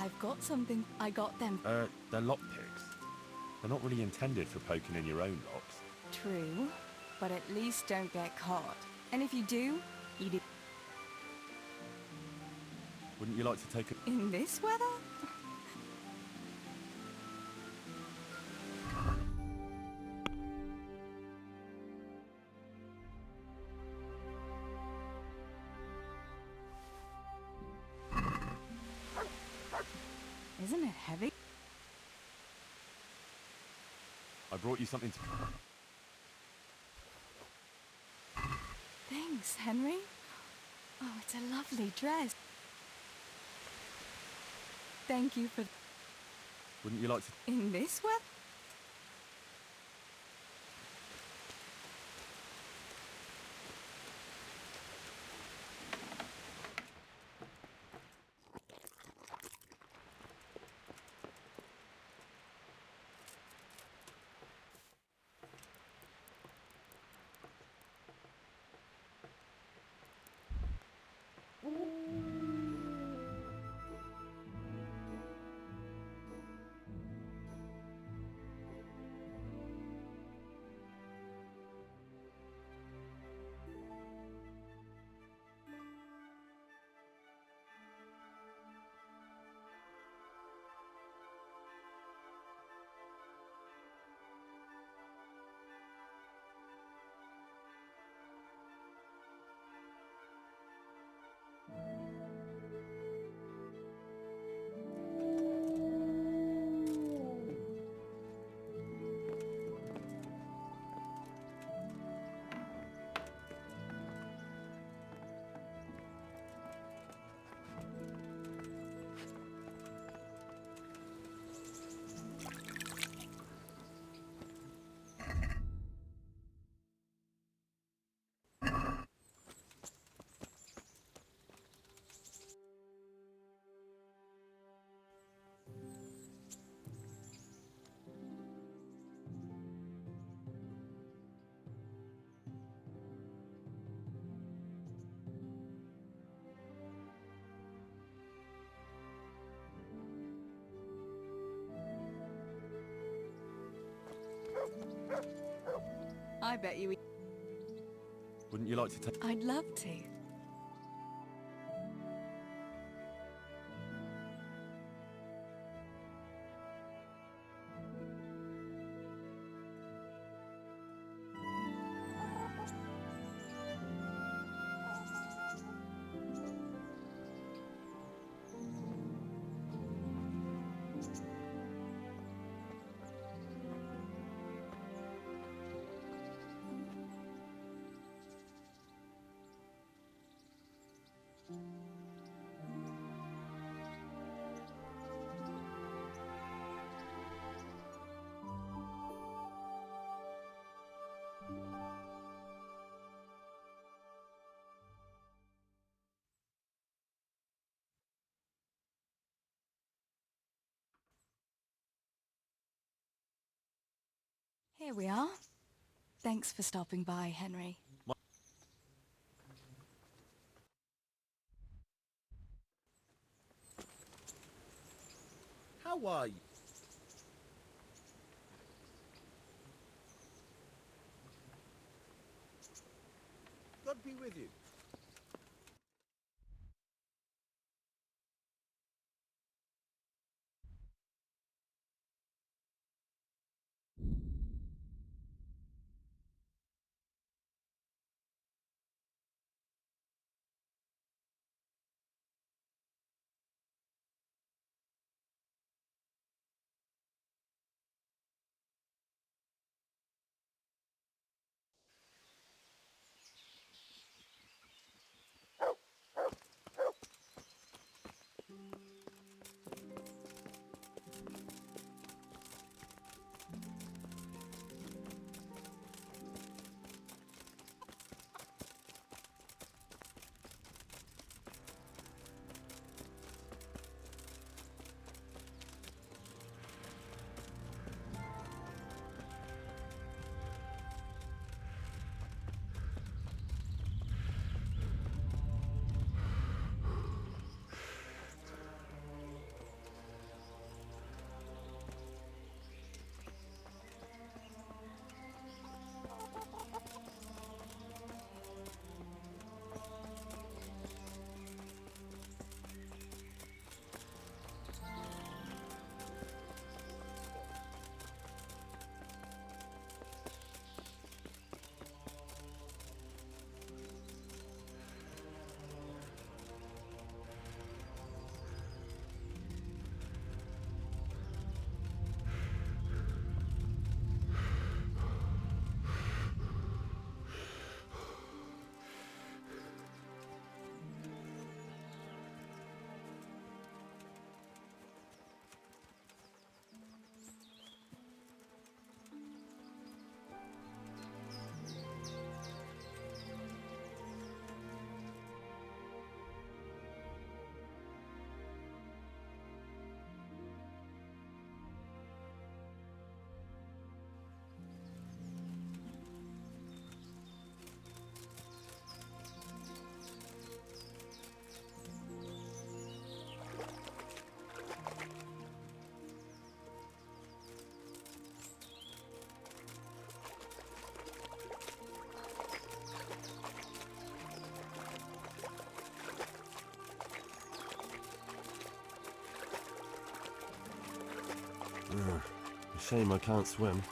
I've got something. I got them. They're lockpicks. They're not really intended for poking in your own locks. True, but at least don't get caught. And if you do, you do. Wouldn't you like to take a... In this weather? Isn't it heavy? I brought you something to... Thanks, Henry. Oh, it's a lovely dress. Thank you for... Wouldn't you like to... In this weather? I bet you... Wouldn't you like to take... I'd love to. Here we are. Thanks for stopping by, Henry. How are you? God be with you. Shame I can't swim.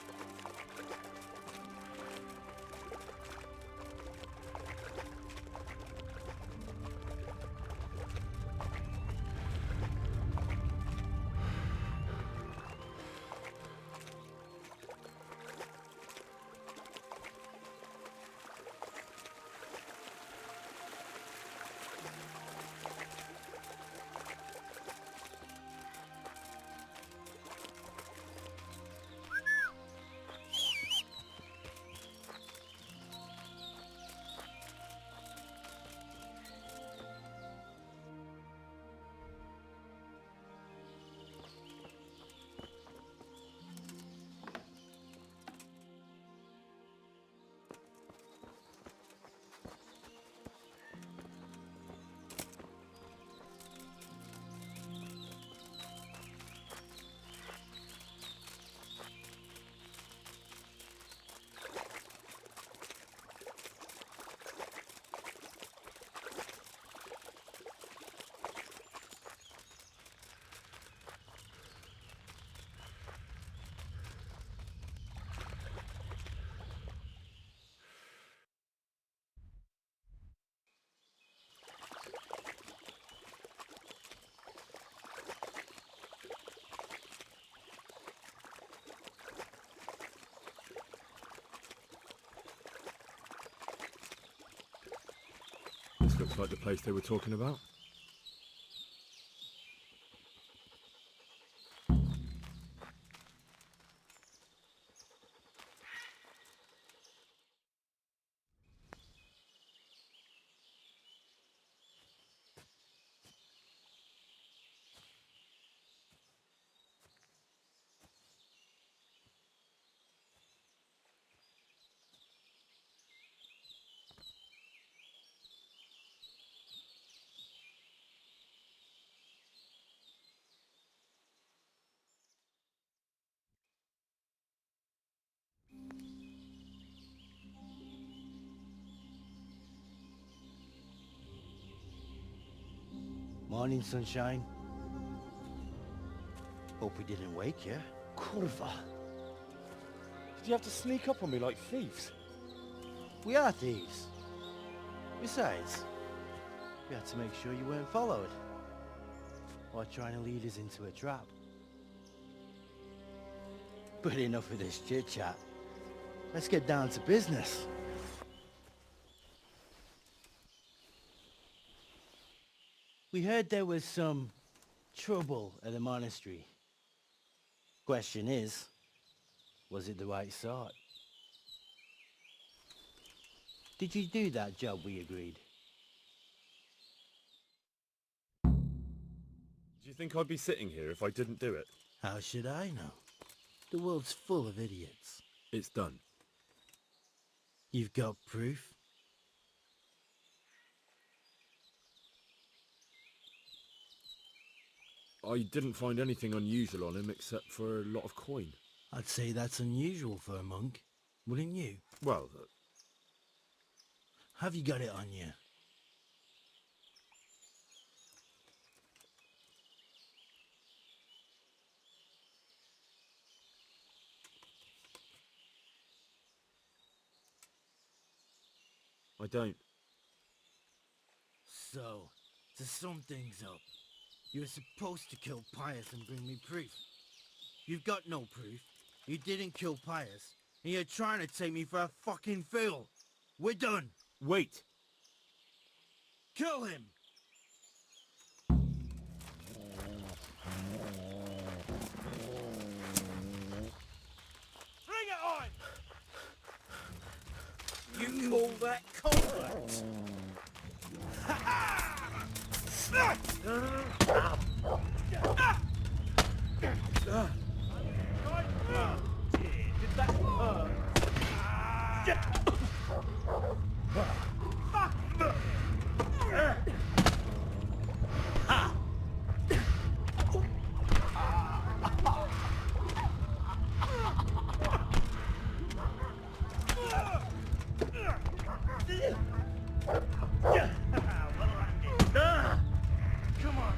This looks like the place they were talking about. Morning, sunshine. Hope we didn't wake you. Kurva! Did you have to sneak up on me like thieves? We are thieves. Besides, we had to make sure you weren't followed. Or trying to lead us into a trap. But enough of this chit-chat. Let's get down to business. We heard there was some trouble at the monastery. Question is, was it the right sort? Did you do that job we agreed? Do you think I'd be sitting here if I didn't do it? How should I know? The world's full of idiots. It's done. You've got proof? I didn't find anything unusual on him except for a lot of coin. I'd say that's unusual for a monk, wouldn't you? Well, Have you got it on you? I don't. So, to sum things up, you were supposed to kill Pius and bring me proof. You've got no proof, you didn't kill Pius, and you're trying to take me for a fucking fool. We're done. Wait! Kill him! Bring it on! You call that combat? Did that hurt? Come on.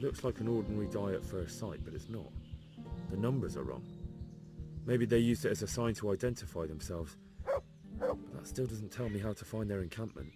looks like an ordinary die at first sight, but it's not. The numbers are wrong. Maybe they used it as a sign to identify themselves, but that still doesn't tell me how to find their encampment.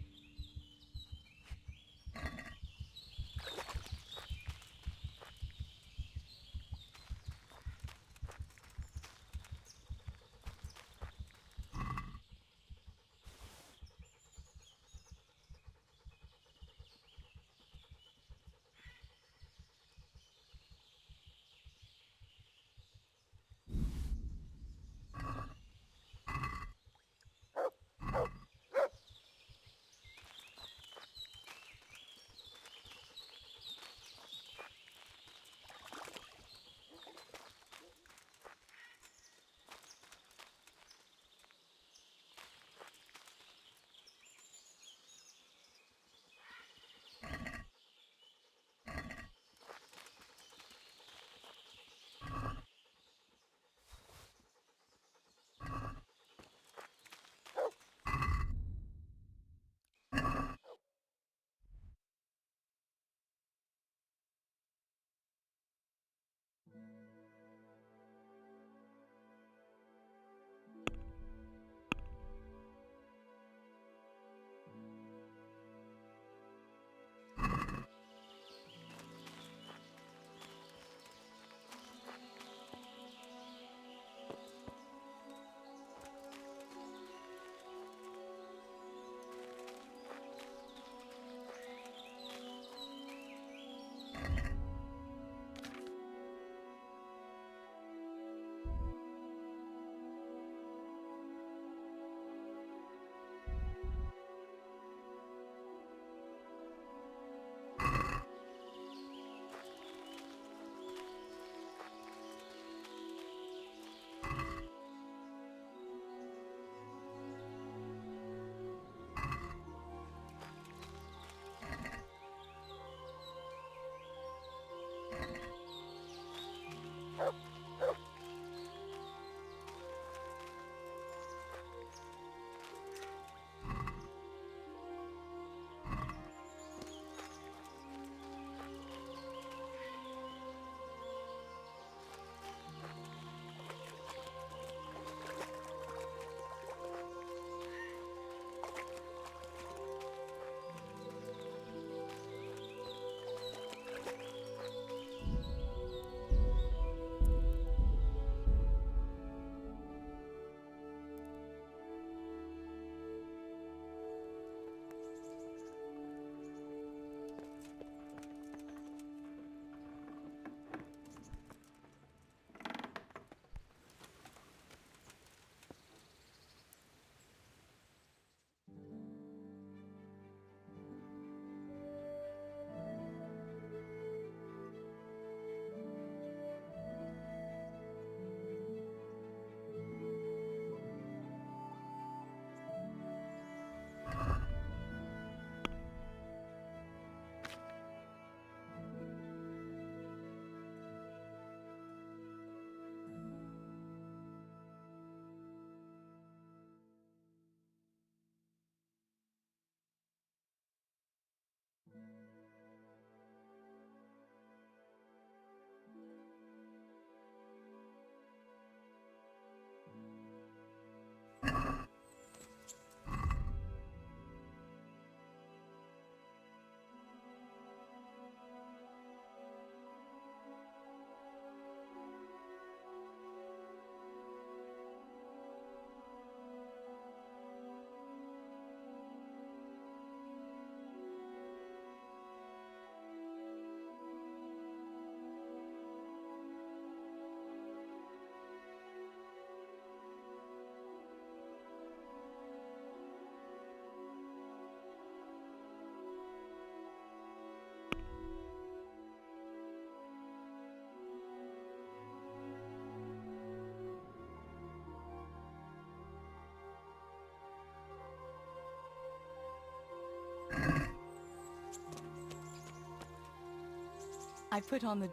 I put on the...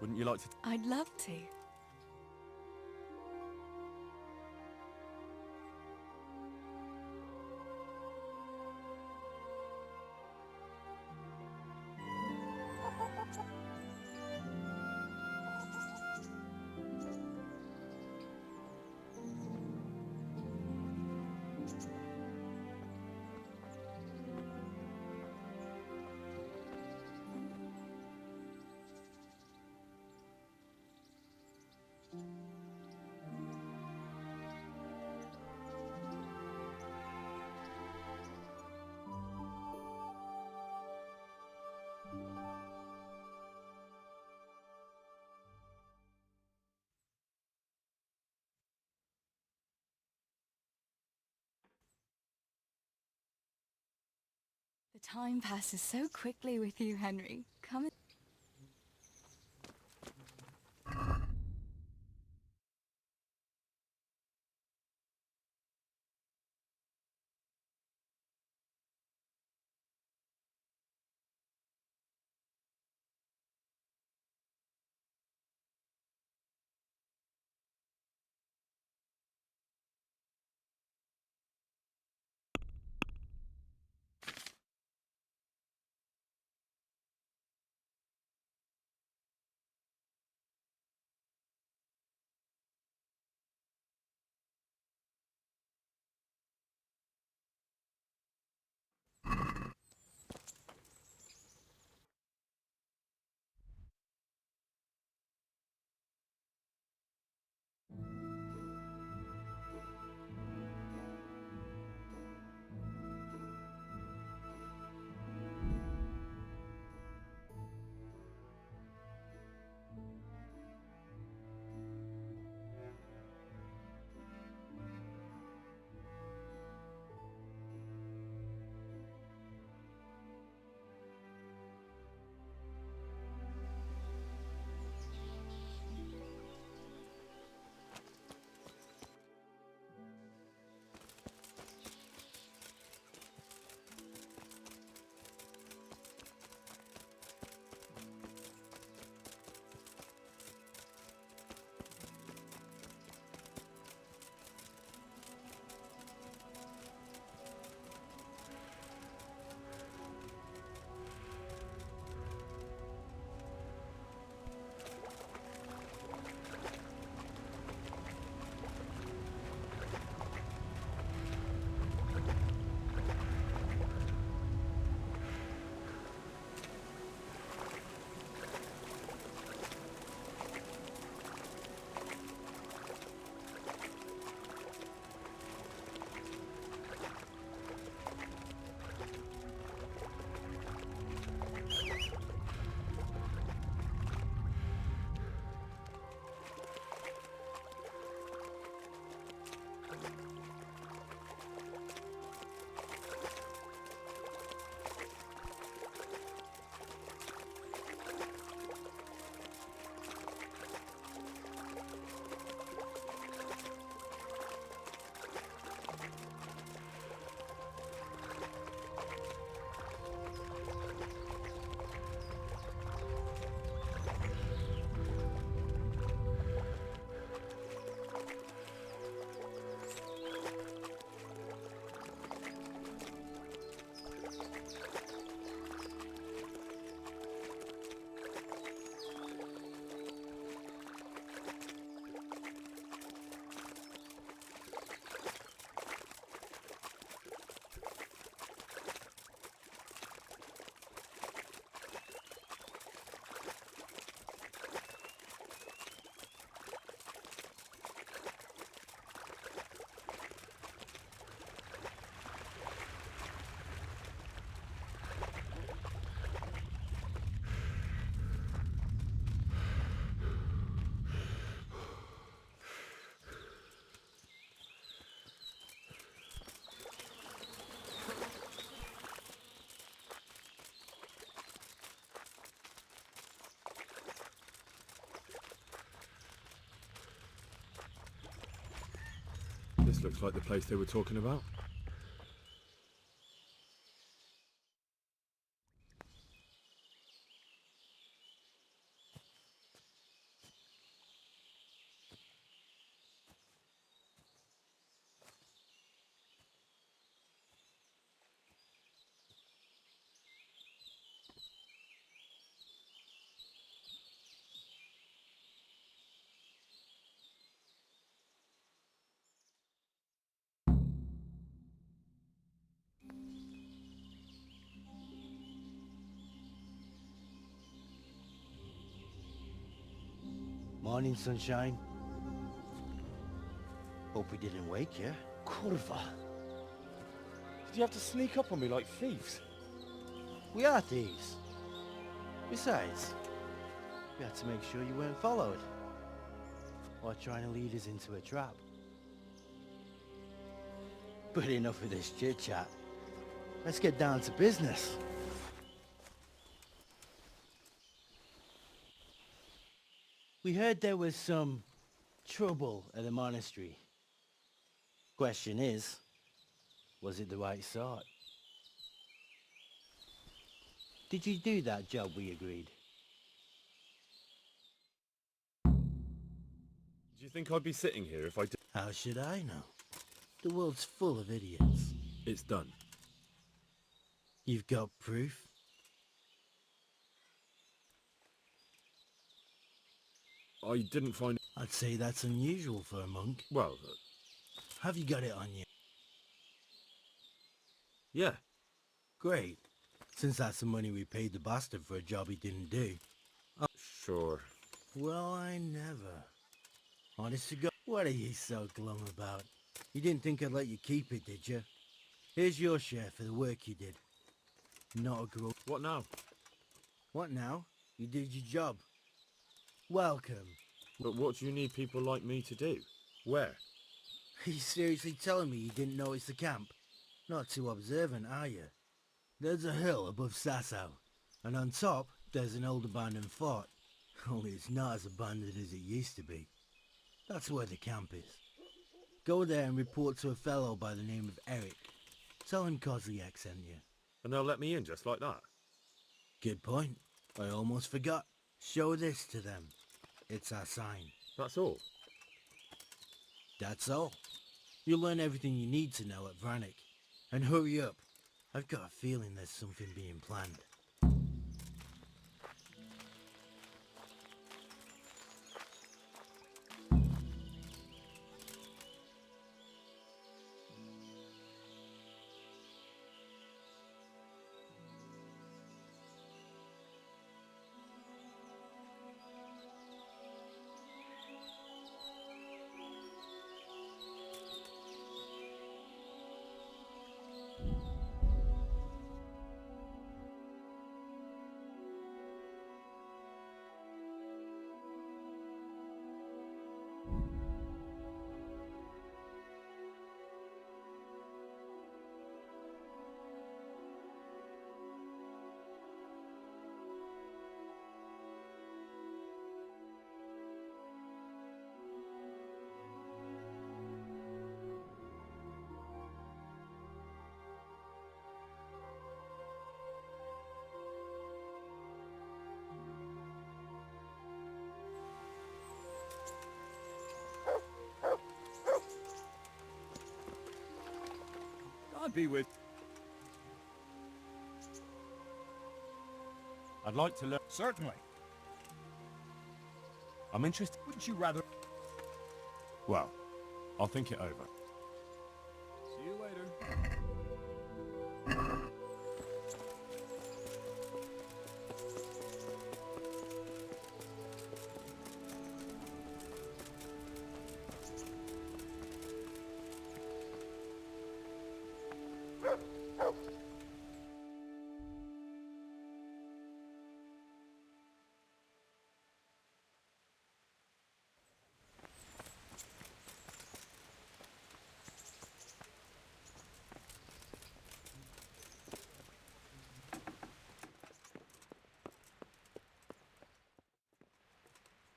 Wouldn't you like to... I'd love to. The time passes so quickly with you, Henry. Come and... This looks like the place they were talking about. Morning, sunshine. Hope we didn't wake you. Kurva! Did you have to sneak up on me like thieves? We are thieves. Besides, we had to make sure you weren't followed. Or trying to lead us into a trap. But enough of this chit-chat. let's get down to business. We heard there was some trouble at the monastery. Question is, was it the right sort? Did you do that job we agreed? Do you think I'd be sitting here if I did? How should I know? The world's full of idiots. It's done. You've got proof? I didn't find... I'd say that's unusual for a monk. Well, Have you got it on you? yeah. Great. Since that's the money we paid the bastard for a job he didn't do. Sure. Well, I never. Honest to God, what are you so glum about? You didn't think I'd let you keep it, did you? Here's your share for the work you did. Not a grudge. What now? What now? You did your job. Welcome. But what do you need people like me to do? Where? Are you seriously telling me you didn't notice the camp? Not too observant, are you? There's a hill above Sasau, and on top there's an old abandoned fort. Only it's not as abandoned as it used to be. That's where the camp is. Go there and report to a fellow by the name of Eric. Tell him Kozliak sent you. And they'll let me in just like that? Good point. I almost forgot. Show this to them. It's our sign. That's all? That's all. You'll learn everything you need to know at Vranik. And hurry up. I've got a feeling there's something being planned. I'd be with... I'd like to learn. Certainly. I'm interested. Wouldn't you rather... Well, I'll think it over. See you later.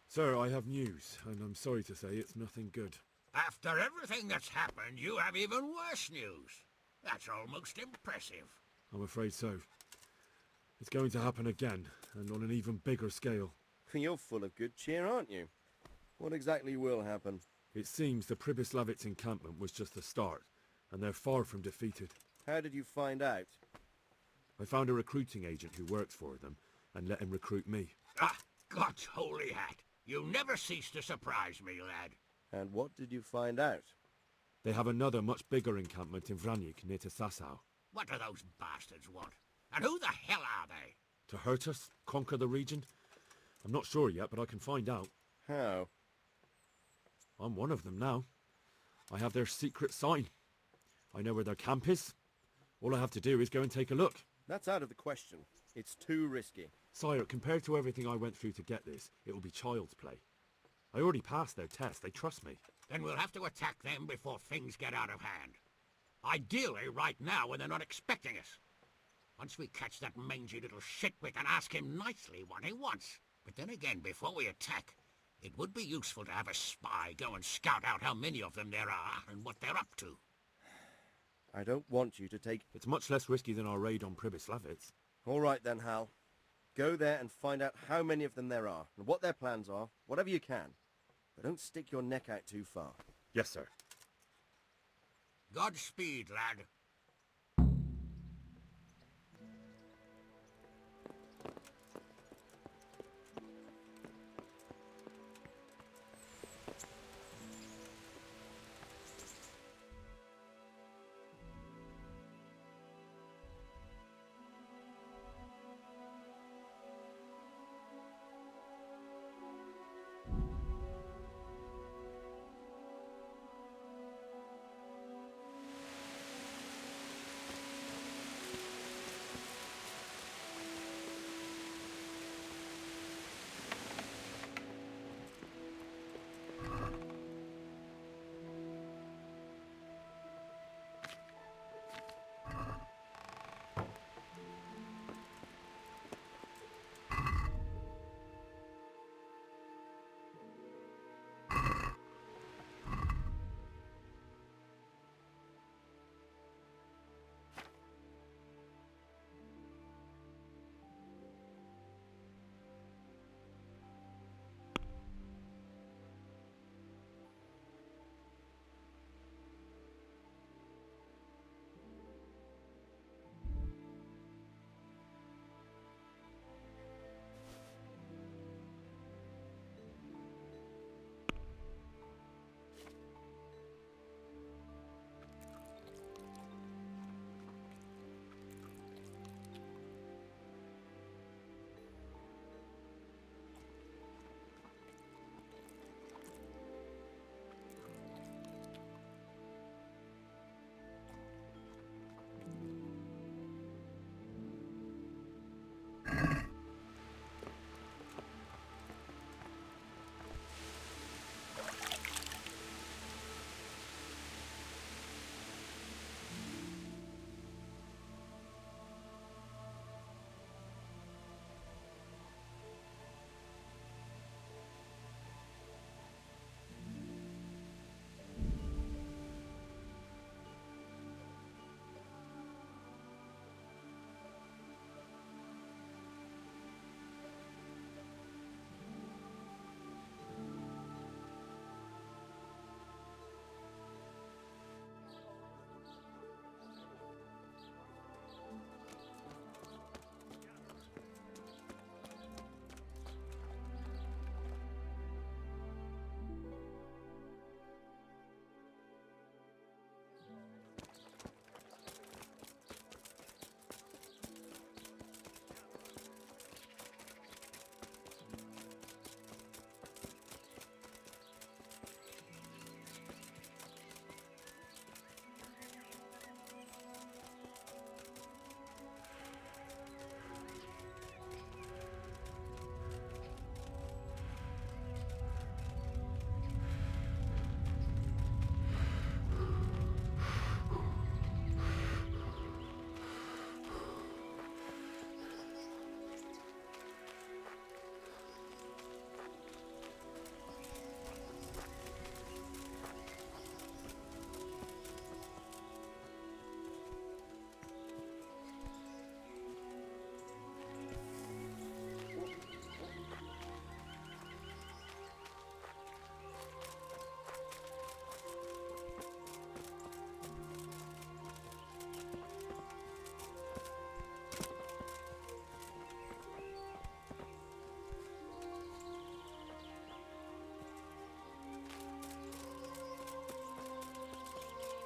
Sir, I have news, and I'm sorry to say it's nothing good. After everything that's happened, you have even worse news. That's almost impressive. I'm afraid so. It's going to happen again, and on an even bigger scale. You're full of good cheer, aren't you? What exactly will happen? It seems the Pribyslavitz encampment was just the start, and they're far from defeated. How did you find out? I found a recruiting agent who works for them, and let him recruit me. Ah, God's holy hat. You never cease to surprise me, lad. And what did you find out? They have another much bigger encampment in Vranik near to Sasau. What do those bastards want? And who the hell are they? To hurt us? Conquer the region? I'm not sure yet, but I can find out. How? I'm one of them now. I have their secret sign. I know where their camp is. All I have to do is go and take a look. That's out of the question. It's too risky. Sire, compared to everything I went through to get this, it will be child's play. I already passed their test. They trust me. Then we'll have to attack them before things get out of hand. Ideally right now when they're not expecting us. Once we catch that mangy little shit, we can ask him nicely what he wants. But then again, before we attack, it would be useful to have a spy go and scout out how many of them there are and what they're up to. I don't want you to take... It's much less risky than our raid on Pribyslavitz. All right then, Hal. Go there and find out how many of them there are, and what their plans are, whatever you can. But don't stick your neck out too far. Yes, sir. Godspeed, lad.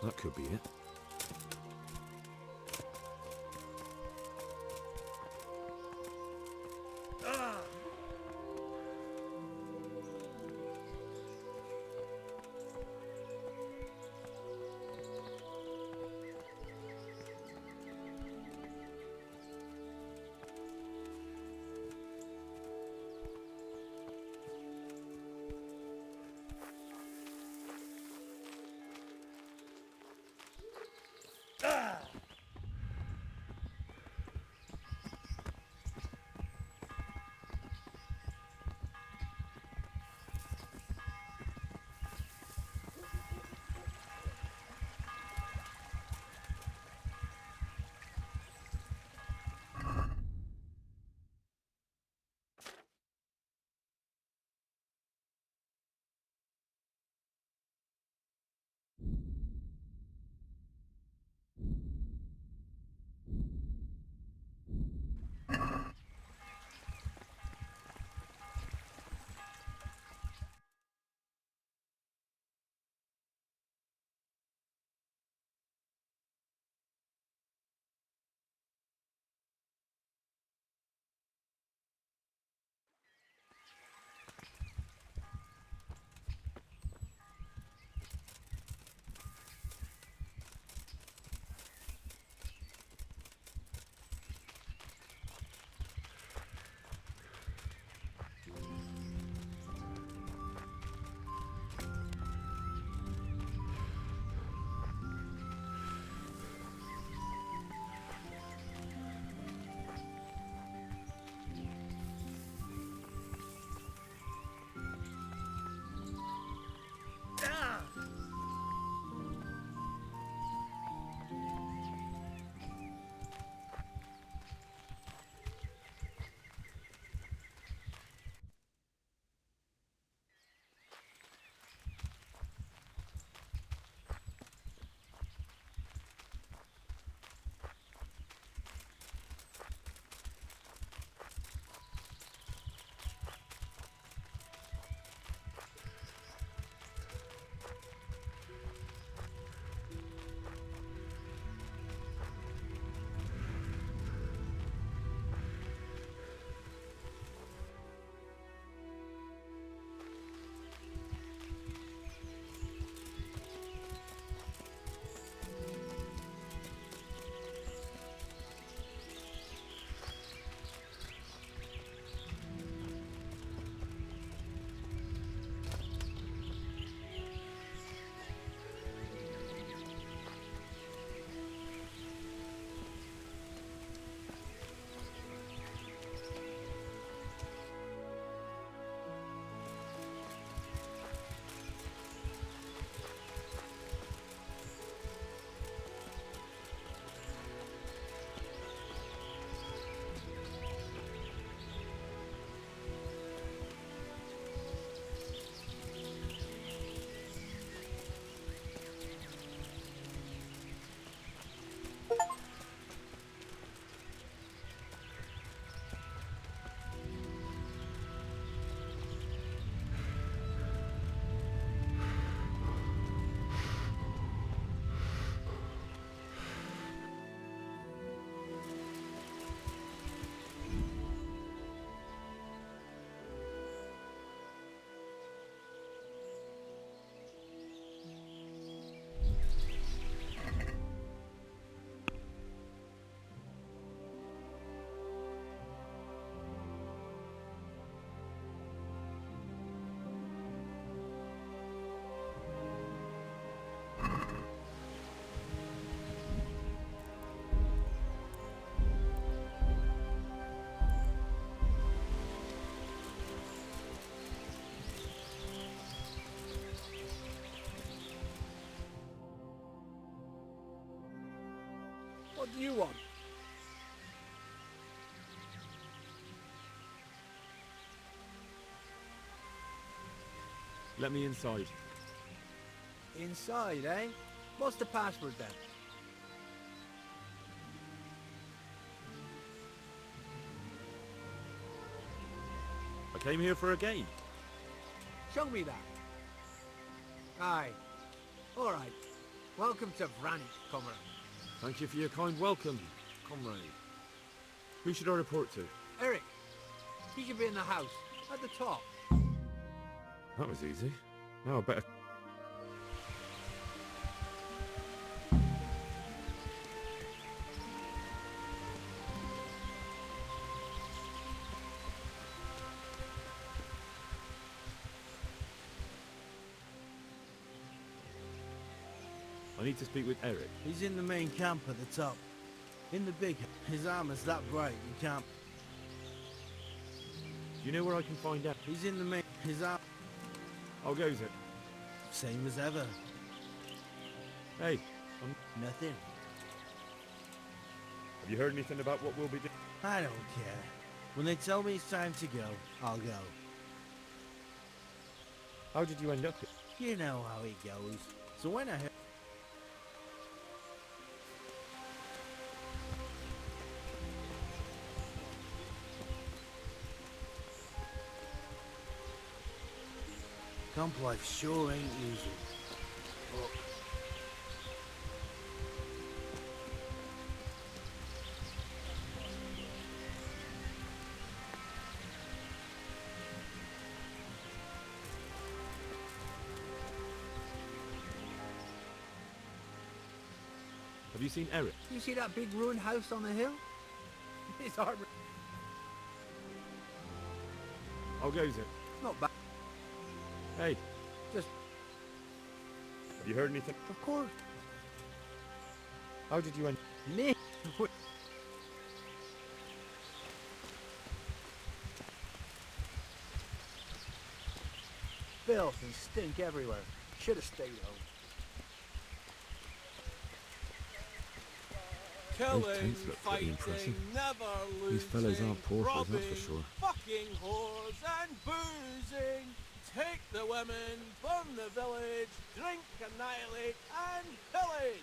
That could be it. What do you want? Let me inside. Inside, eh? What's the password then? I came here for a game. Show me that. Aye. All right. Welcome to Vranich, comrade. Thank you for your kind welcome, comrade. Who should I report to? Eric, he should be in the house, at the top. That was easy. Now I better... I need to speak with Eric. He's in the main camp at the top. In the big... His armor's that bright, you can't... Do you know where I can find out? He's in the main... His arm... How goes it? Same as ever. Hey, Nothing. have you heard anything about what we'll be doing? I don't care. When they tell me it's time to go, I'll go. How did you end up here? You know how it goes. So when I heard... Camp life sure ain't easy. But... Have you seen Eric? You see that big ruined house on the hill? It's armor. How goes it? Not bad. Hey, Just, have you heard anything? of course. How did you end... Me. Filth and stink everywhere. Should have stayed home. Those Killing, tents look pretty fighting, impressive. never losing, These fellows aren't paupers, that's for robbing, sure. fucking whores and boozing. Take the women, burn the village, drink, annihilate, and pillage.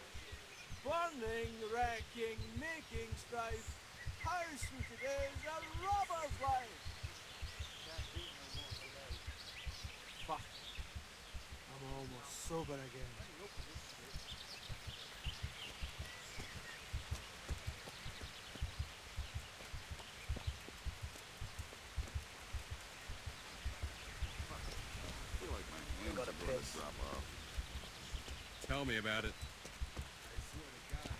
Burning, wrecking, making strife. House from today's a robber's life. Can't do no more today. Fuck. I'm almost sober again. Tell me about it. I swear to God,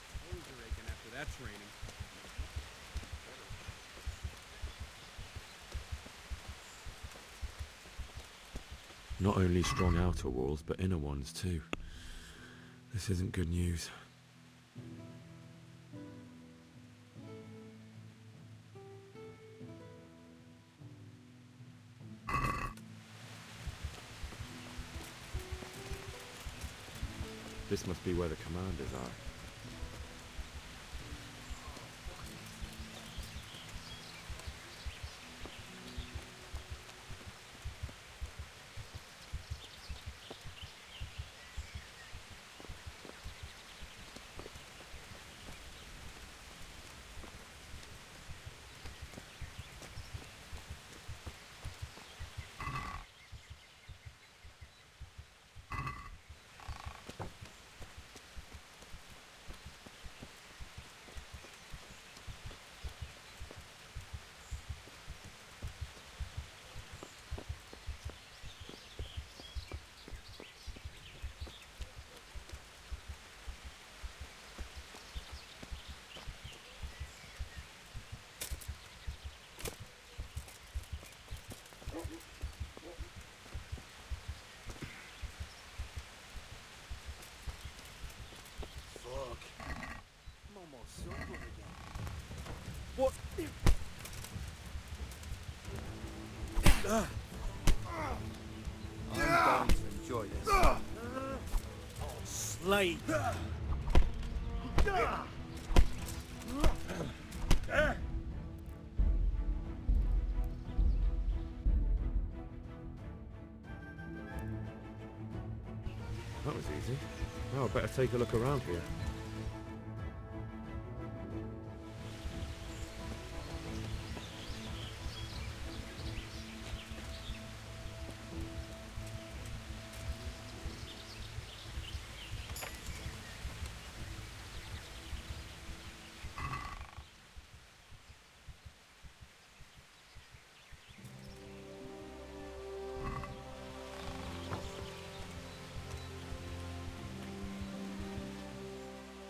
my toes are aching after that training. Not only strong outer walls, but inner ones too. This isn't good news. This must be where the commanders are. Fuck. I'm almost sober again. What? I'm going to enjoy this. Slade. That was easy. Now I better take a look around here.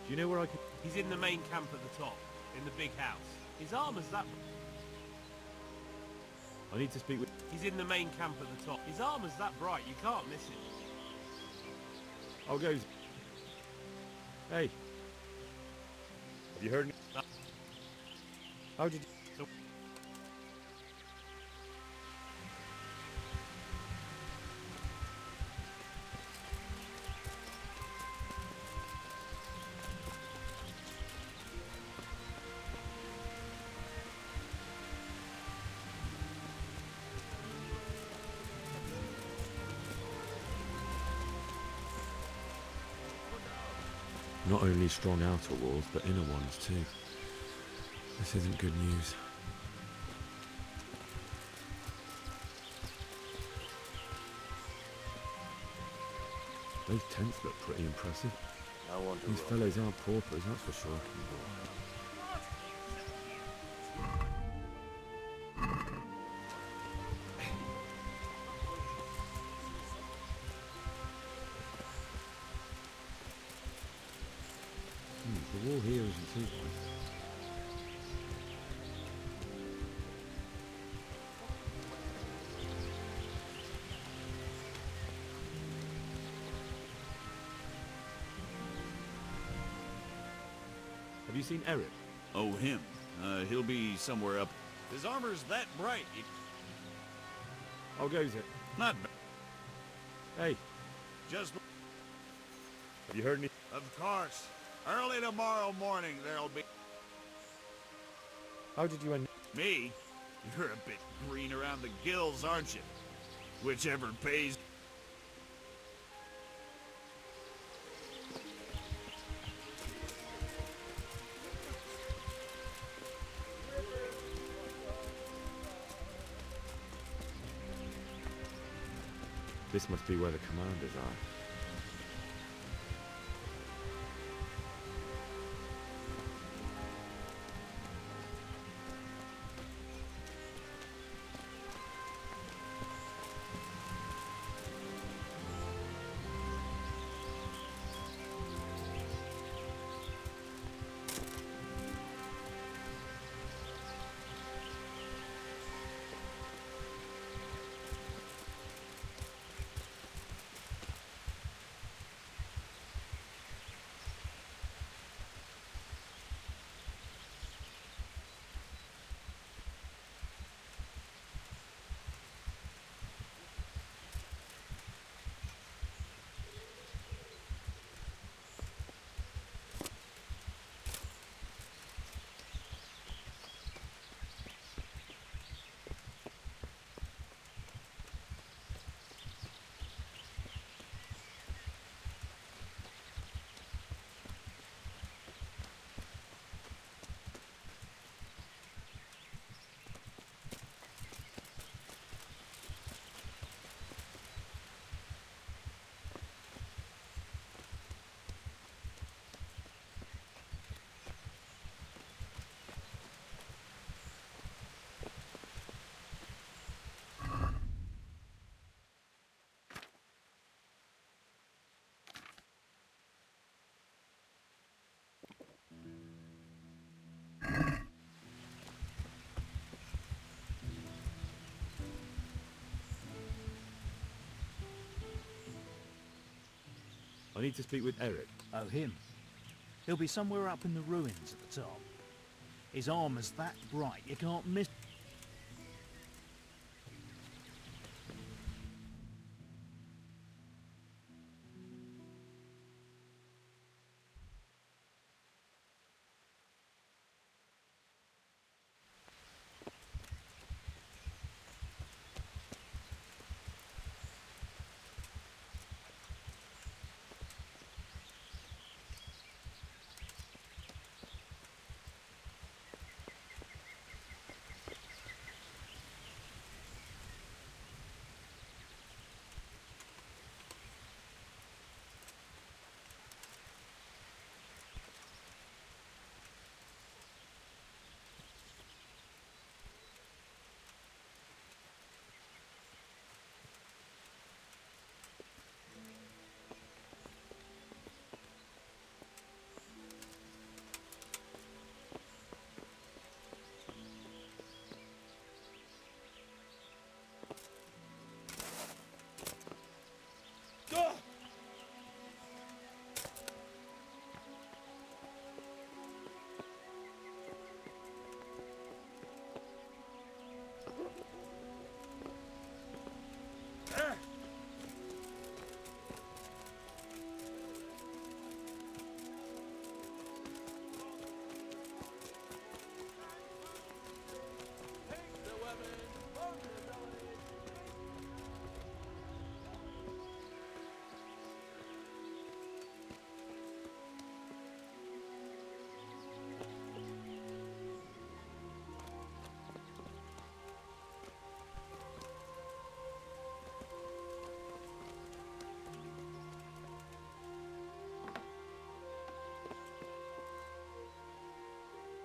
Do you know where I can... He's in the main camp at the top, in the big house. His armor's that... I need to speak with... He's in the main camp at the top. His armor's that bright, you can't miss it. I'll go... Hey. Have you heard any... How did you... Not only strong outer walls, but inner ones too. This isn't good news. Those tents look pretty impressive. I want to These roll. fellows aren't paupers, that's for sure. The wall here isn't too wide. Have you seen Eric? Oh, him. He'll be somewhere up. His armor's that bright. How goes it? Not Hey, just... have you heard any... Of course. Early tomorrow morning there'll be... How did you end... Me? You're a bit green around the gills, aren't you? Whichever pays... This must be where the commanders are. I need to speak with Eric. Oh, him. He'll be somewhere up in the ruins at the top. His armor's that bright you can't miss.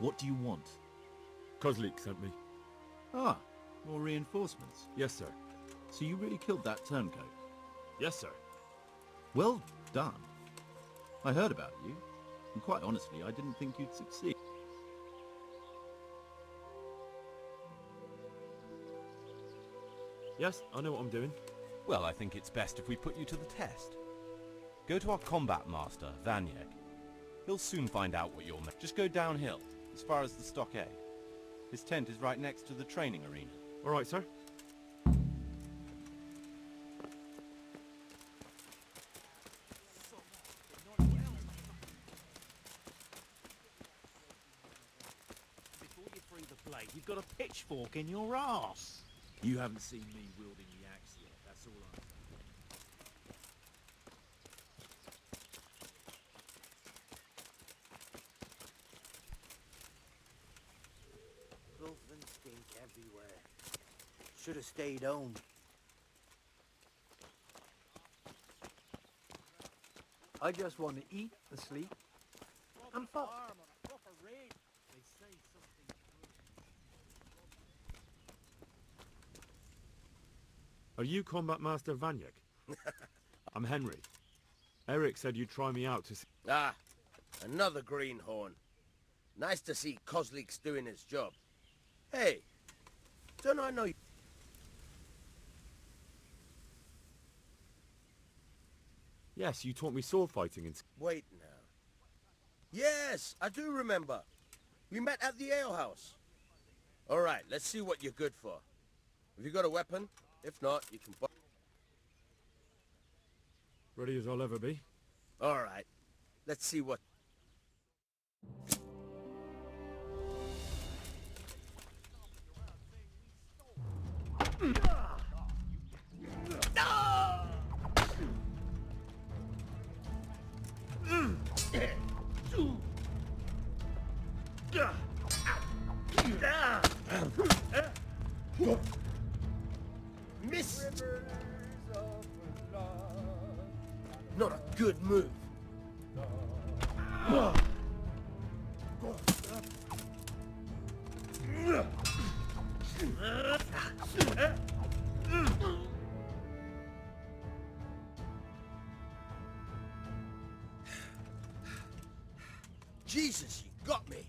What do you want? Kozlik sent me. Ah, more reinforcements. Yes, sir. So you really killed that turncoat? Yes, sir. Well done. I heard about you, and quite honestly, I didn't think you'd succeed. Yes, I know what I'm doing. Well, I think it's best if we put you to the test. Go to our combat master, Vanyek. He'll soon find out what you're... Just go downhill, as far as the stockade. His tent is right next to the training arena. All right, sir. Before you free the blade, you've got a pitchfork in your arse. You haven't seen me wielding the axe yet, that's all I'm saying. Filth and stink everywhere. Should have stayed home. I just want to eat and sleep and fuck. Are you Combat Master Vanyek? I'm Henry. Eric said you'd try me out to see... Ah, another greenhorn. Nice to see Kozlik's doing his job. Hey, don't I know you? Yes, you taught me sword fighting in... Wait now. Yes, I do remember. We met at the alehouse. All right, let's see what you're good for. Have you got a weapon? If not, you can... Ready as I'll ever be. All right, let's see what... Miss! Not a good move. Jesus, you got me.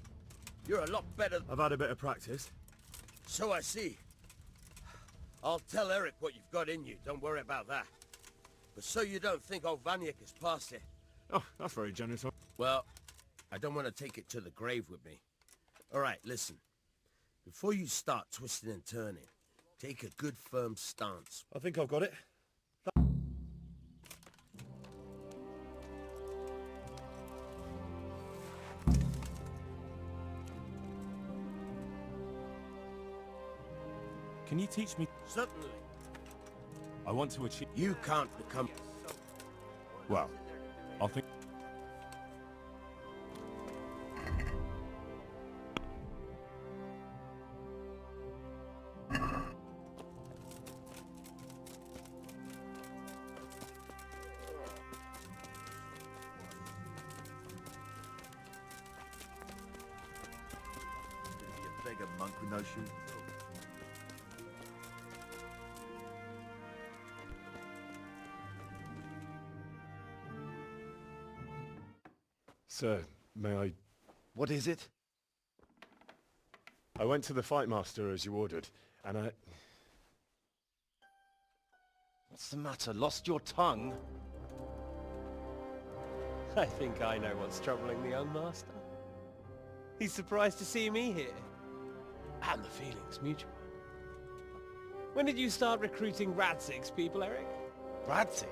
You're a lot better. I've had a bit of practice. So I see. I'll tell Eric what you've got in you. Don't worry about that. But so you don't think old Vanyek has passed it. Oh, that's very generous. Well, I don't want to take it to the grave with me. All right, listen. Before you start twisting and turning, take a good firm stance. I think I've got it. Can you teach me? Certainly. I want to achieve... You can't become... Well, I'll think... Be a beggar monk with no shoes. Sir, may I... What is it? I went to the fight master as you ordered, and I... What's the matter? Lost your tongue? I think I know what's troubling the young master. He's surprised to see me here. And the feeling's mutual. When did you start recruiting Radzig's people, Eric? Radzig?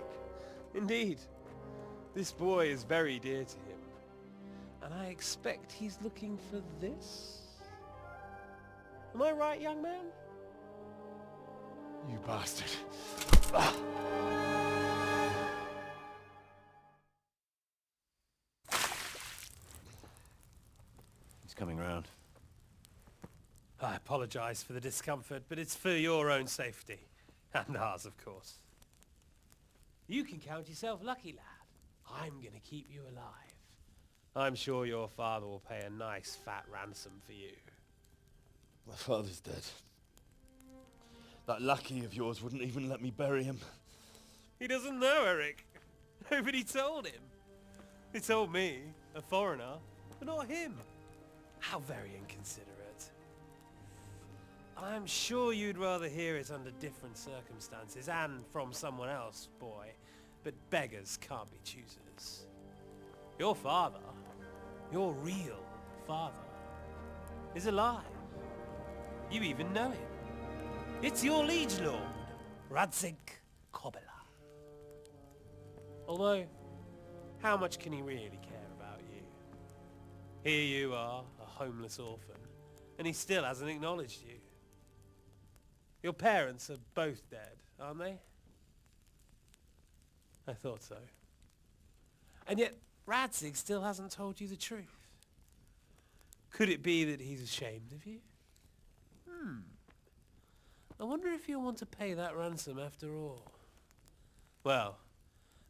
Indeed. This boy is very dear to him. And I expect he's looking for this? Am I right, young man? You bastard. He's coming round. I apologize for the discomfort, but it's for your own safety. And ours, of course. You can count yourself lucky, lad. I'm gonna keep you alive. I'm sure your father will pay a nice fat ransom for you. My father's dead. That lackey of yours wouldn't even let me bury him. He doesn't know, Eric. Nobody told him. He told me, a foreigner, but not him. How very inconsiderate. I'm sure you'd rather hear it under different circumstances and from someone else, boy. But beggars can't be choosers. Your father, your real father, is alive. You even know him. It's your liege lord, Radzik Kobela. Although, how much can he really care about you? Here you are, a homeless orphan, and he still hasn't acknowledged you. Your parents are both dead, aren't they? I thought so. And yet, Radzik still hasn't told you the truth. Could it be that he's ashamed of you? I wonder if you'll want to pay that ransom after all. Well,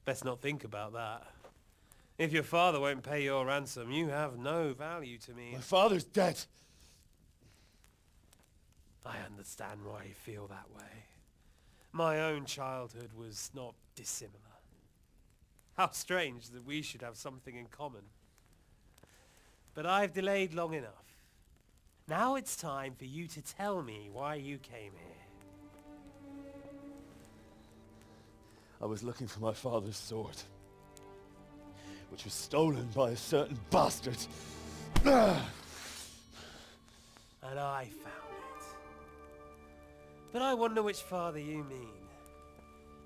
best not think about that. If your father won't pay your ransom, you have no value to me. My father's dead. I understand why you feel that way. My own childhood was not dissimilar. How strange that we should have something in common. But I've delayed long enough. Now it's time for you to tell me why you came here. I was looking for my father's sword, which was stolen by a certain bastard. And I found it. But I wonder which father you mean.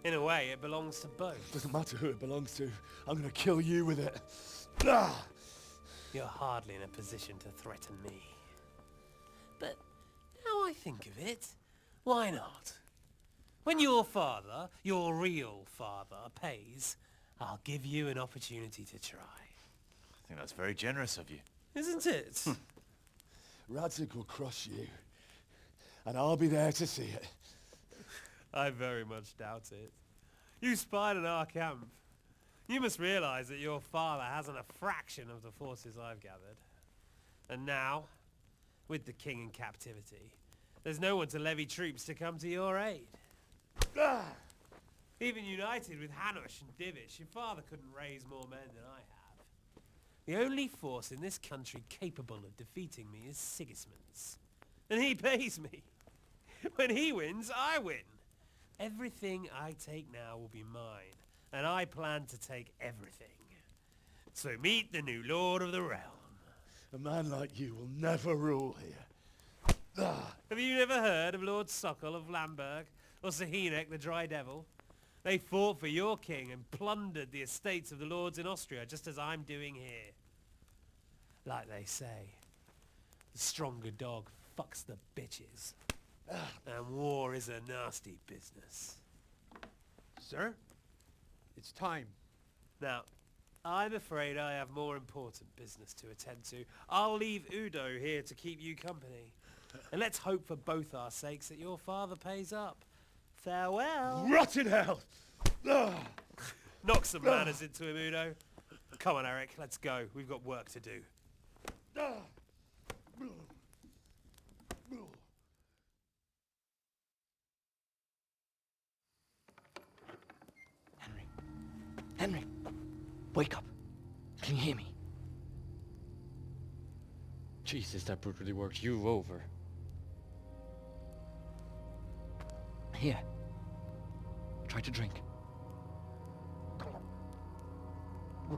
In a way, it belongs to both. Doesn't matter who it belongs to. I'm gonna kill you with it. You're hardly in a position to threaten me. But now I think of it, why not? When your father, your real father, pays, I'll give you an opportunity to try. I think that's very generous of you. Isn't it? Radzik will crush you, and I'll be there to see it. I very much doubt it. You spied on our camp. You must realize that your father hasn't a fraction of the forces I've gathered. And now, with the king in captivity, there's no one to levy troops to come to your aid. Even united with Hanush and Divish, your father couldn't raise more men than I have. The only force in this country capable of defeating me is Sigismund's. And he pays me. When he wins, I win. Everything I take now will be mine, and I plan to take everything. So meet the new lord of the realm. A man like you will never rule here. Have you never heard of Lord Sokol of Lamberg, or Sahinek the Dry Devil? They fought for your king and plundered the estates of the lords in Austria, just as I'm doing here. Like they say, the stronger dog fucks the bitches. And war is a nasty business. Sir, it's time. Now, I'm afraid I have more important business to attend to. I'll leave Udo here to keep you company. And let's hope for both our sakes that your father pays up. Farewell. Rot in hell! Knock some manners into him, Udo. Come on, Eric, let's go. We've got work to do. Henry, wake up. Can you hear me? Jesus, that brutally worked you over. Here. Try to drink. I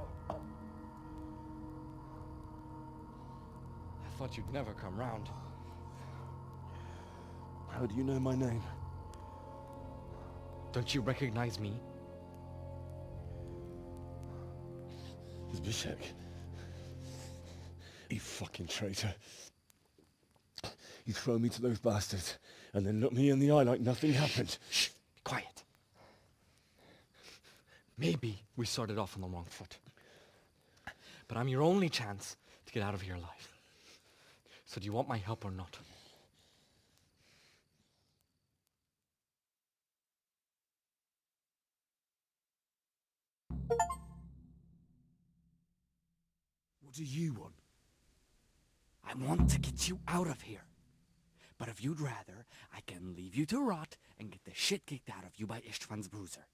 thought you'd never come round. How do you know my name? Don't you recognize me? Zbyszek. You fucking traitor. You throw me to those bastards, and then look me in the eye like nothing happened. Shh! Be quiet. Maybe we started off on the wrong foot. But I'm your only chance to get out of here alive. So do you want my help or not? What do you want? I want to get you out of here. But if you'd rather, I can leave you to rot and get the shit kicked out of you by Istvan's bruiser.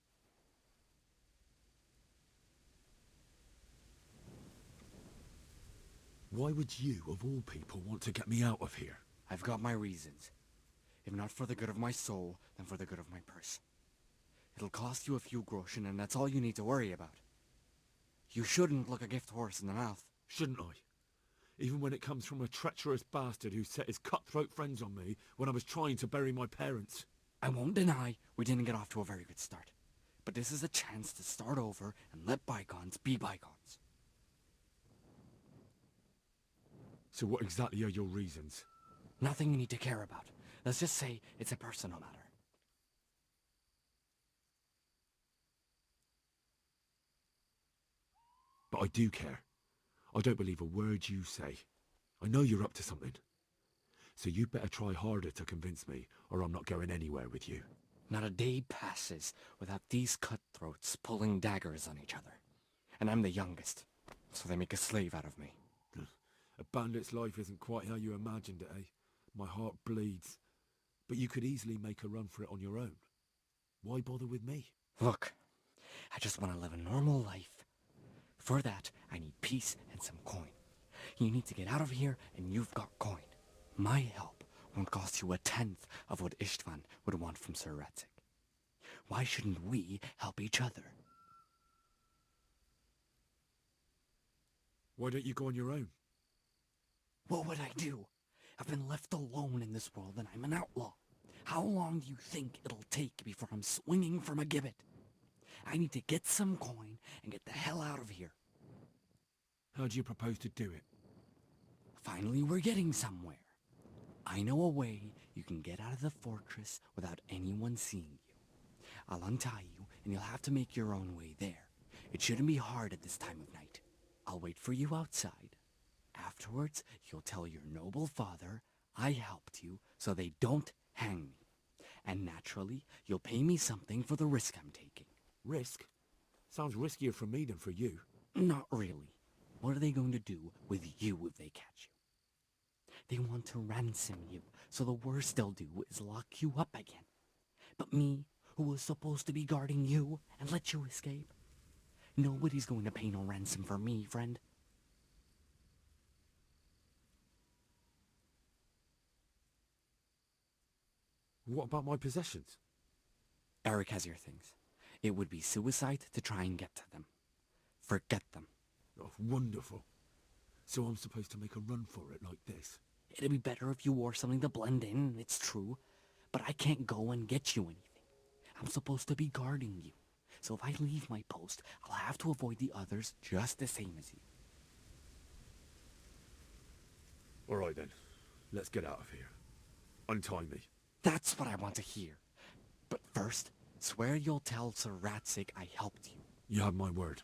Why would you, of all people, want to get me out of here? I've got my reasons. If not for the good of my soul, then for the good of my purse. It'll cost you a few groschen, and that's all you need to worry about. You shouldn't look a gift horse in the mouth. Shouldn't I? Even when it comes from a treacherous bastard who set his cutthroat friends on me when I was trying to bury my parents. I won't deny we didn't get off to a very good start. But this is a chance to start over and let bygones be bygones. So what exactly are your reasons? Nothing you need to care about. Let's just say it's a personal matter. But I do care. I don't believe a word you say. I know you're up to something. So you better try harder to convince me, or I'm not going anywhere with you. Not a day passes without these cutthroats pulling daggers on each other. And I'm the youngest, so they make a slave out of me. A bandit's life isn't quite how you imagined it, eh? My heart bleeds. But you could easily make a run for it on your own. Why bother with me? Look, I just want to live a normal life. For that, I need peace and some coin. You need to get out of here, and you've got coin. My help won't cost you a tenth of what Istvan would want from Sir Ratzik. Why shouldn't we help each other? Why don't you go on your own? What would I do? I've been left alone in this world and I'm an outlaw. How long do you think it'll take before I'm swinging from a gibbet? I need to get some coin and get the hell out of here. How do you propose to do it? Finally, we're getting somewhere. I know a way you can get out of the fortress without anyone seeing you. I'll untie you and you'll have to make your own way there. It shouldn't be hard at this time of night. I'll wait for you outside. Afterwards, you'll tell your noble father I helped you so they don't hang me. And naturally, you'll pay me something for the risk I'm taking. Risk? Sounds riskier for me than for you. Not really. What are they going to do with you if they catch you? They want to ransom you, so the worst they'll do is lock you up again. But me, who was supposed to be guarding you and let you escape? Nobody's going to pay no ransom for me, friend. What about my possessions? Eric has your things. It would be suicide to try and get to them. Forget them. Oh, wonderful. So I'm supposed to make a run for it like this? It'd be better if you wore something to blend in, it's true. But I can't go and get you anything. I'm supposed to be guarding you. So if I leave my post, I'll have to avoid the others just the same as you. All right then. Let's get out of here. Untie me. That's what I want to hear. But first, swear you'll tell Sir Ratzik I helped you. You have my word.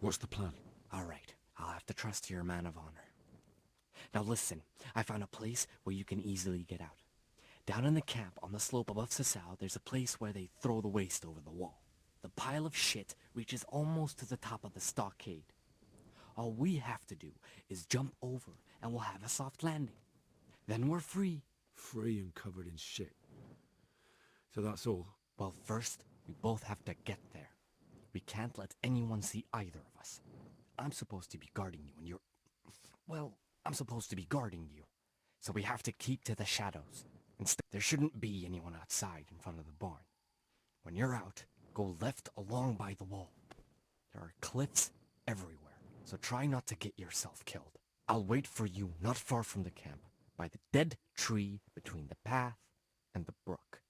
What's the plan? All right. I'll have to trust your man of honor. Now listen, I found a place where you can easily get out. Down in the camp on the slope above Sasau, there's a place where they throw the waste over the wall. The pile of shit reaches almost to the top of the stockade. All we have to do is jump over and we'll have a soft landing. Then we're free. Free and covered in shit. So that's all? Well, first, we both have to get there. We can't let anyone see either of us. I'm supposed to be guarding you and you're... Well, I'm supposed to be guarding you. So we have to keep to the shadows. Instead, there shouldn't be anyone outside in front of the barn. When you're out, go left along by the wall. There are cliffs everywhere, so try not to get yourself killed. I'll wait for you not far from the camp, by the dead tree between the path and the brook.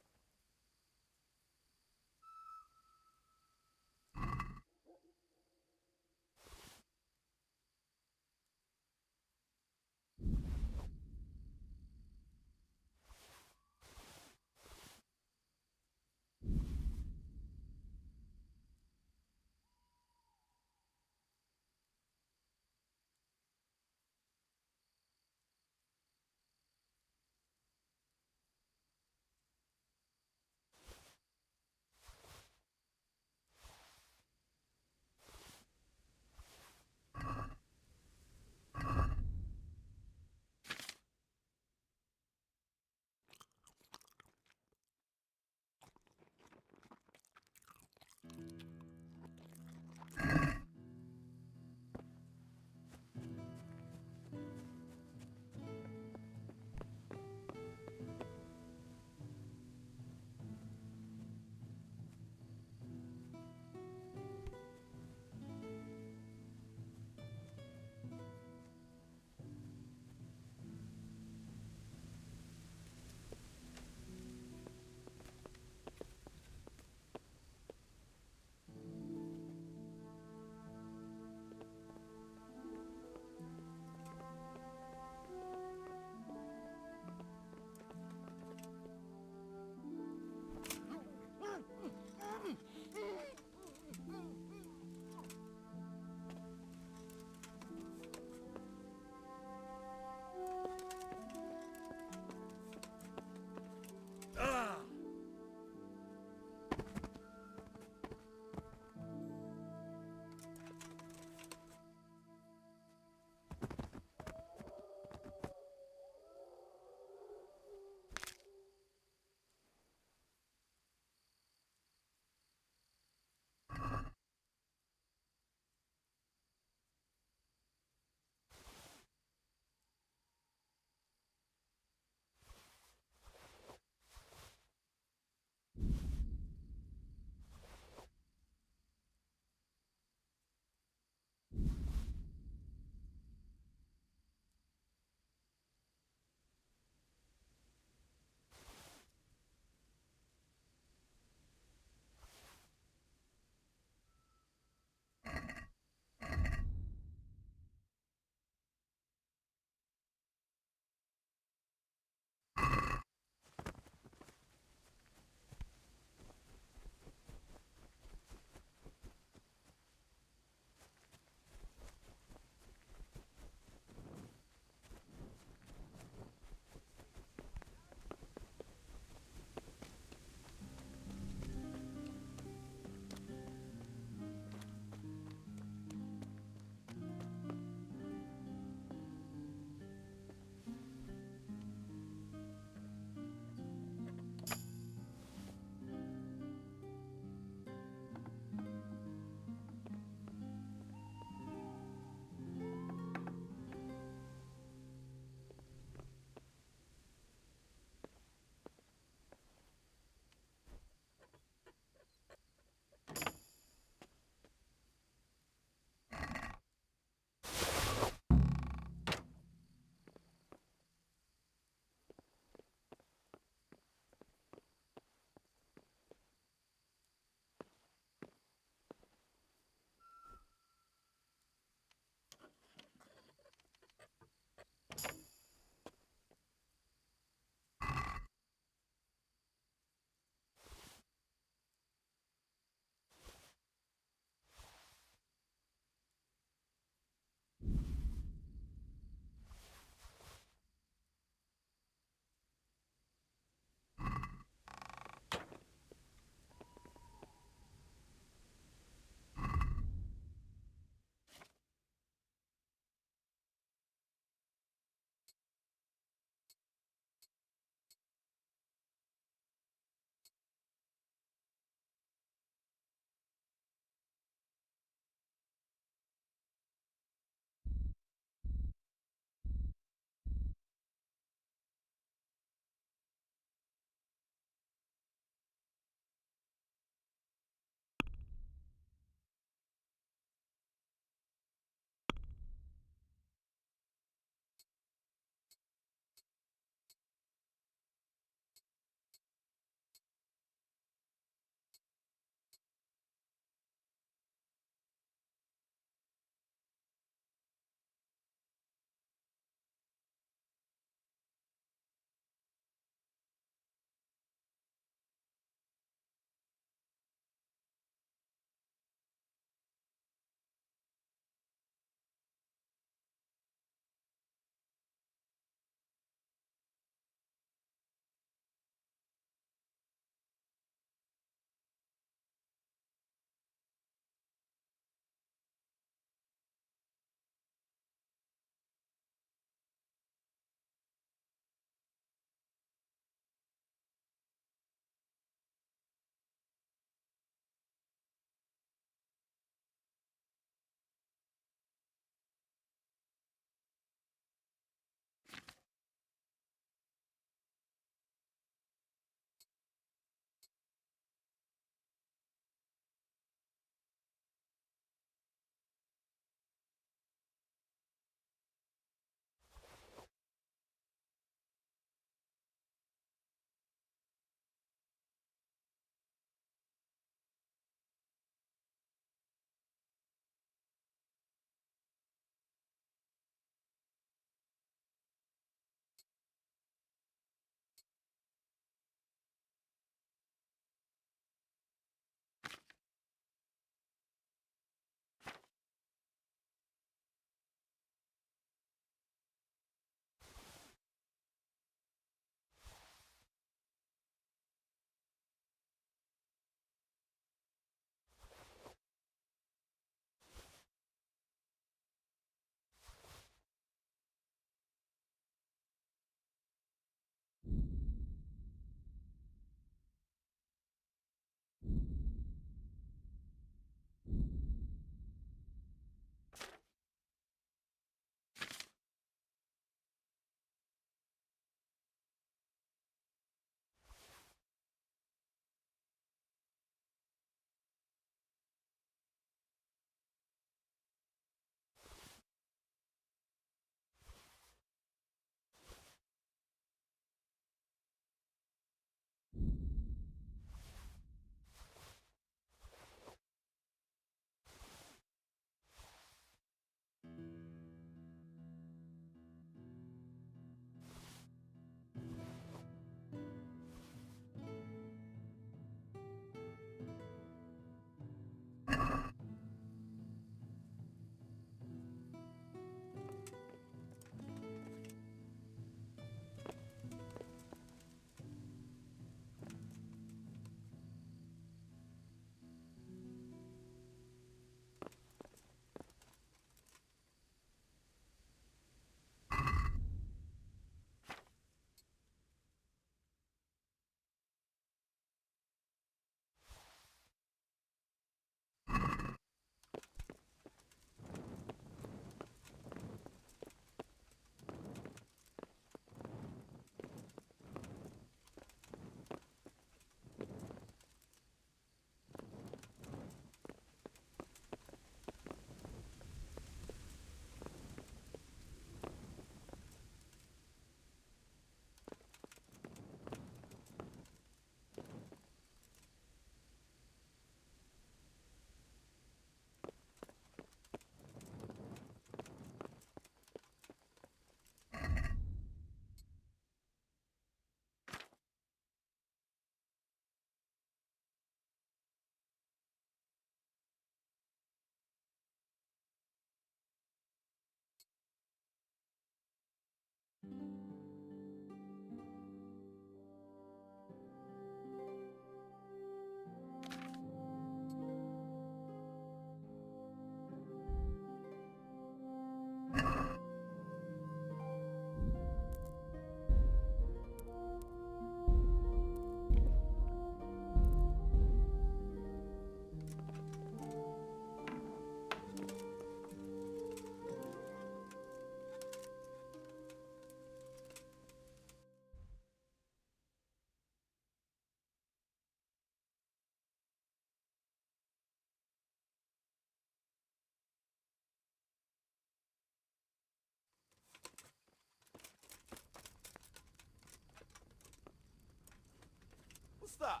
that?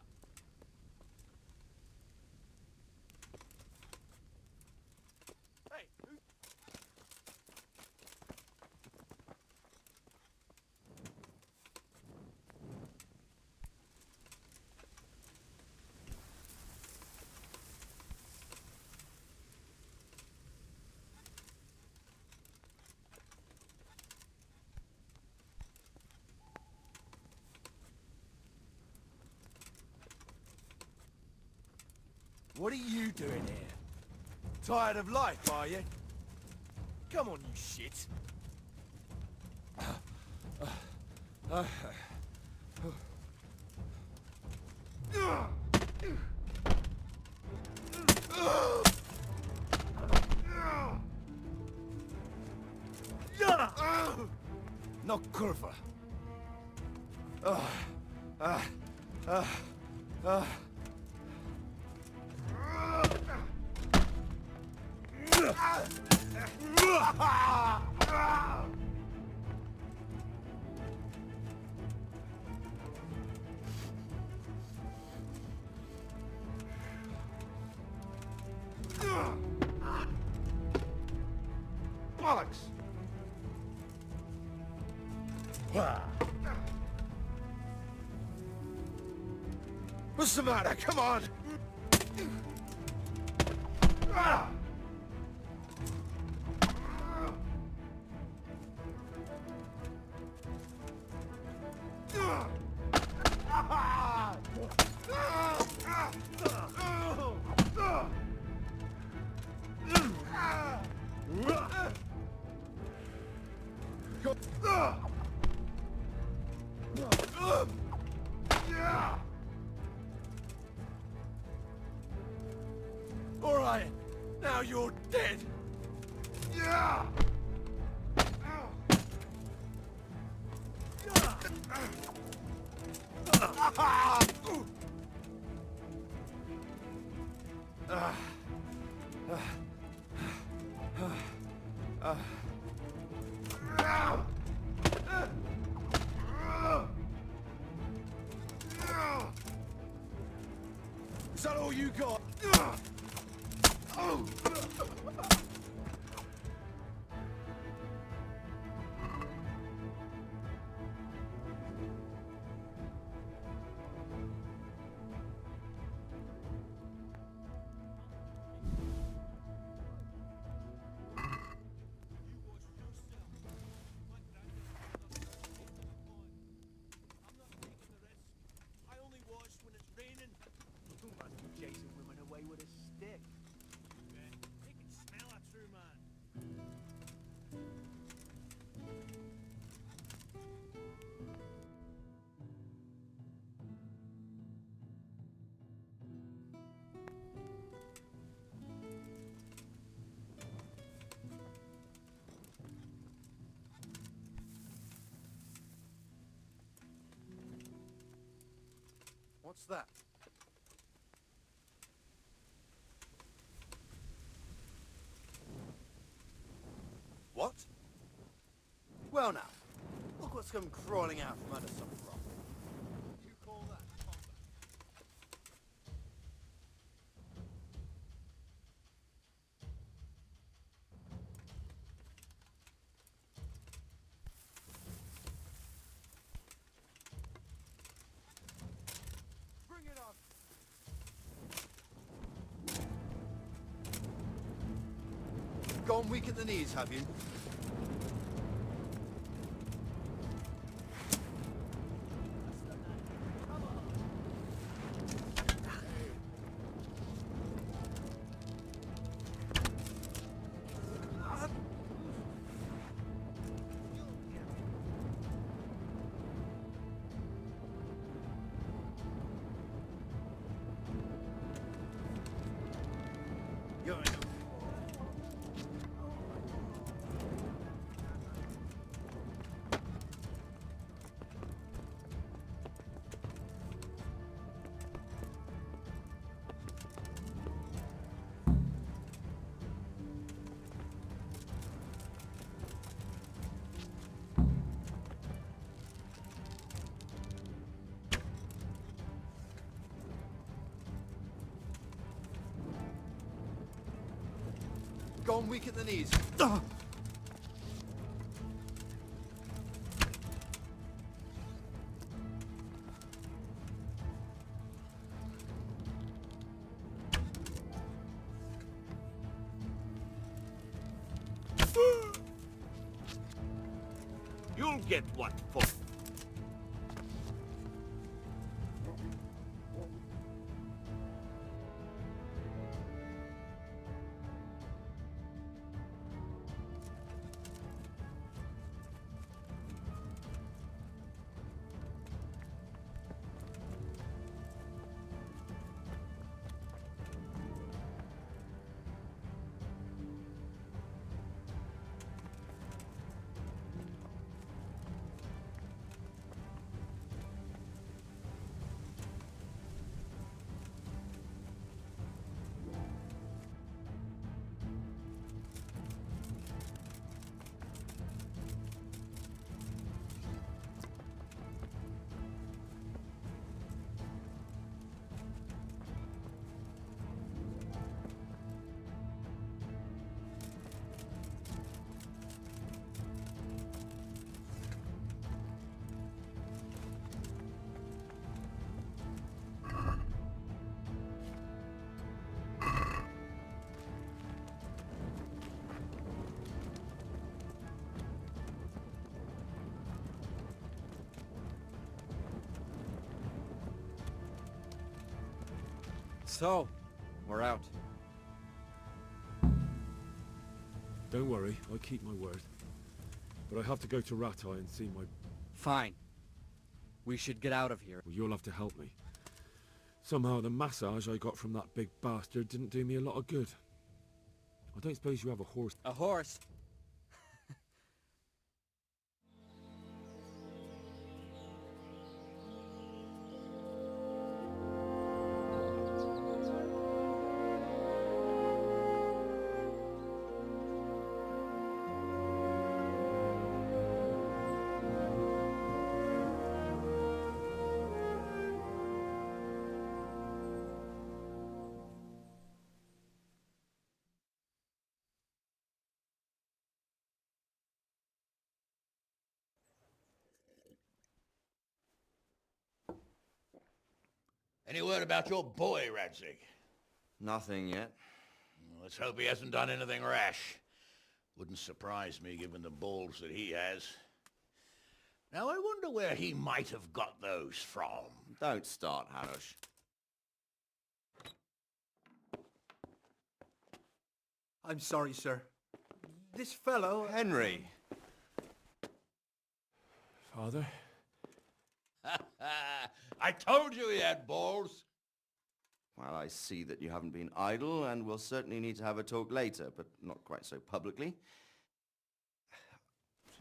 Hey, who... What are you doing here? Tired of life, are you? Come on, you shit. No kurwa. Bollocks! What's the matter? Come on! All right, now you're dead. Yeah. Is that all you got? Oh! I only wash when it's raining. You must be chasing women away with a stick. They can smell a true man. What's that? What? Well now, look what's come crawling out from under some rock. You call that combat? Bring it on! Gone weak at the knees, have you? You're in. gone weak at the knees. You'll get what for. So, we're out. Don't worry, I keep my word. But I have to go to Ratai and see my... Fine. We should get out of here. Well, you'll have to help me. Somehow the massage I got from that big bastard didn't do me a lot of good. I don't suppose you have a horse? A horse? Any word about your boy, Radzig? Nothing yet. Let's hope he hasn't done anything rash. Wouldn't surprise me given the balls that he has. Now I wonder where he might have got those from. Don't start, Harush. I'm sorry, sir. This fellow... Henry! Father? I told you he had balls. Well, I see that you haven't been idle, and we'll certainly need to have a talk later, but not quite so publicly.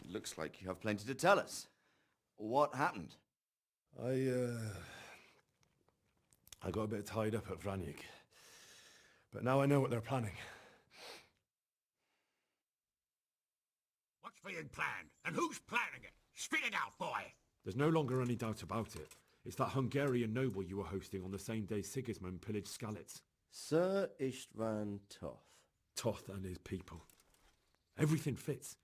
It looks like you have plenty to tell us. What happened? I got a bit tied up at Vranyik. But now I know what they're planning. What's being planned? And who's planning it? Spit it out, boy! There's no longer any doubt about it. It's that Hungarian noble you were hosting on the same day Sigismund pillaged Skalitz. Sir Istvan Toth. Toth and his people. Everything fits.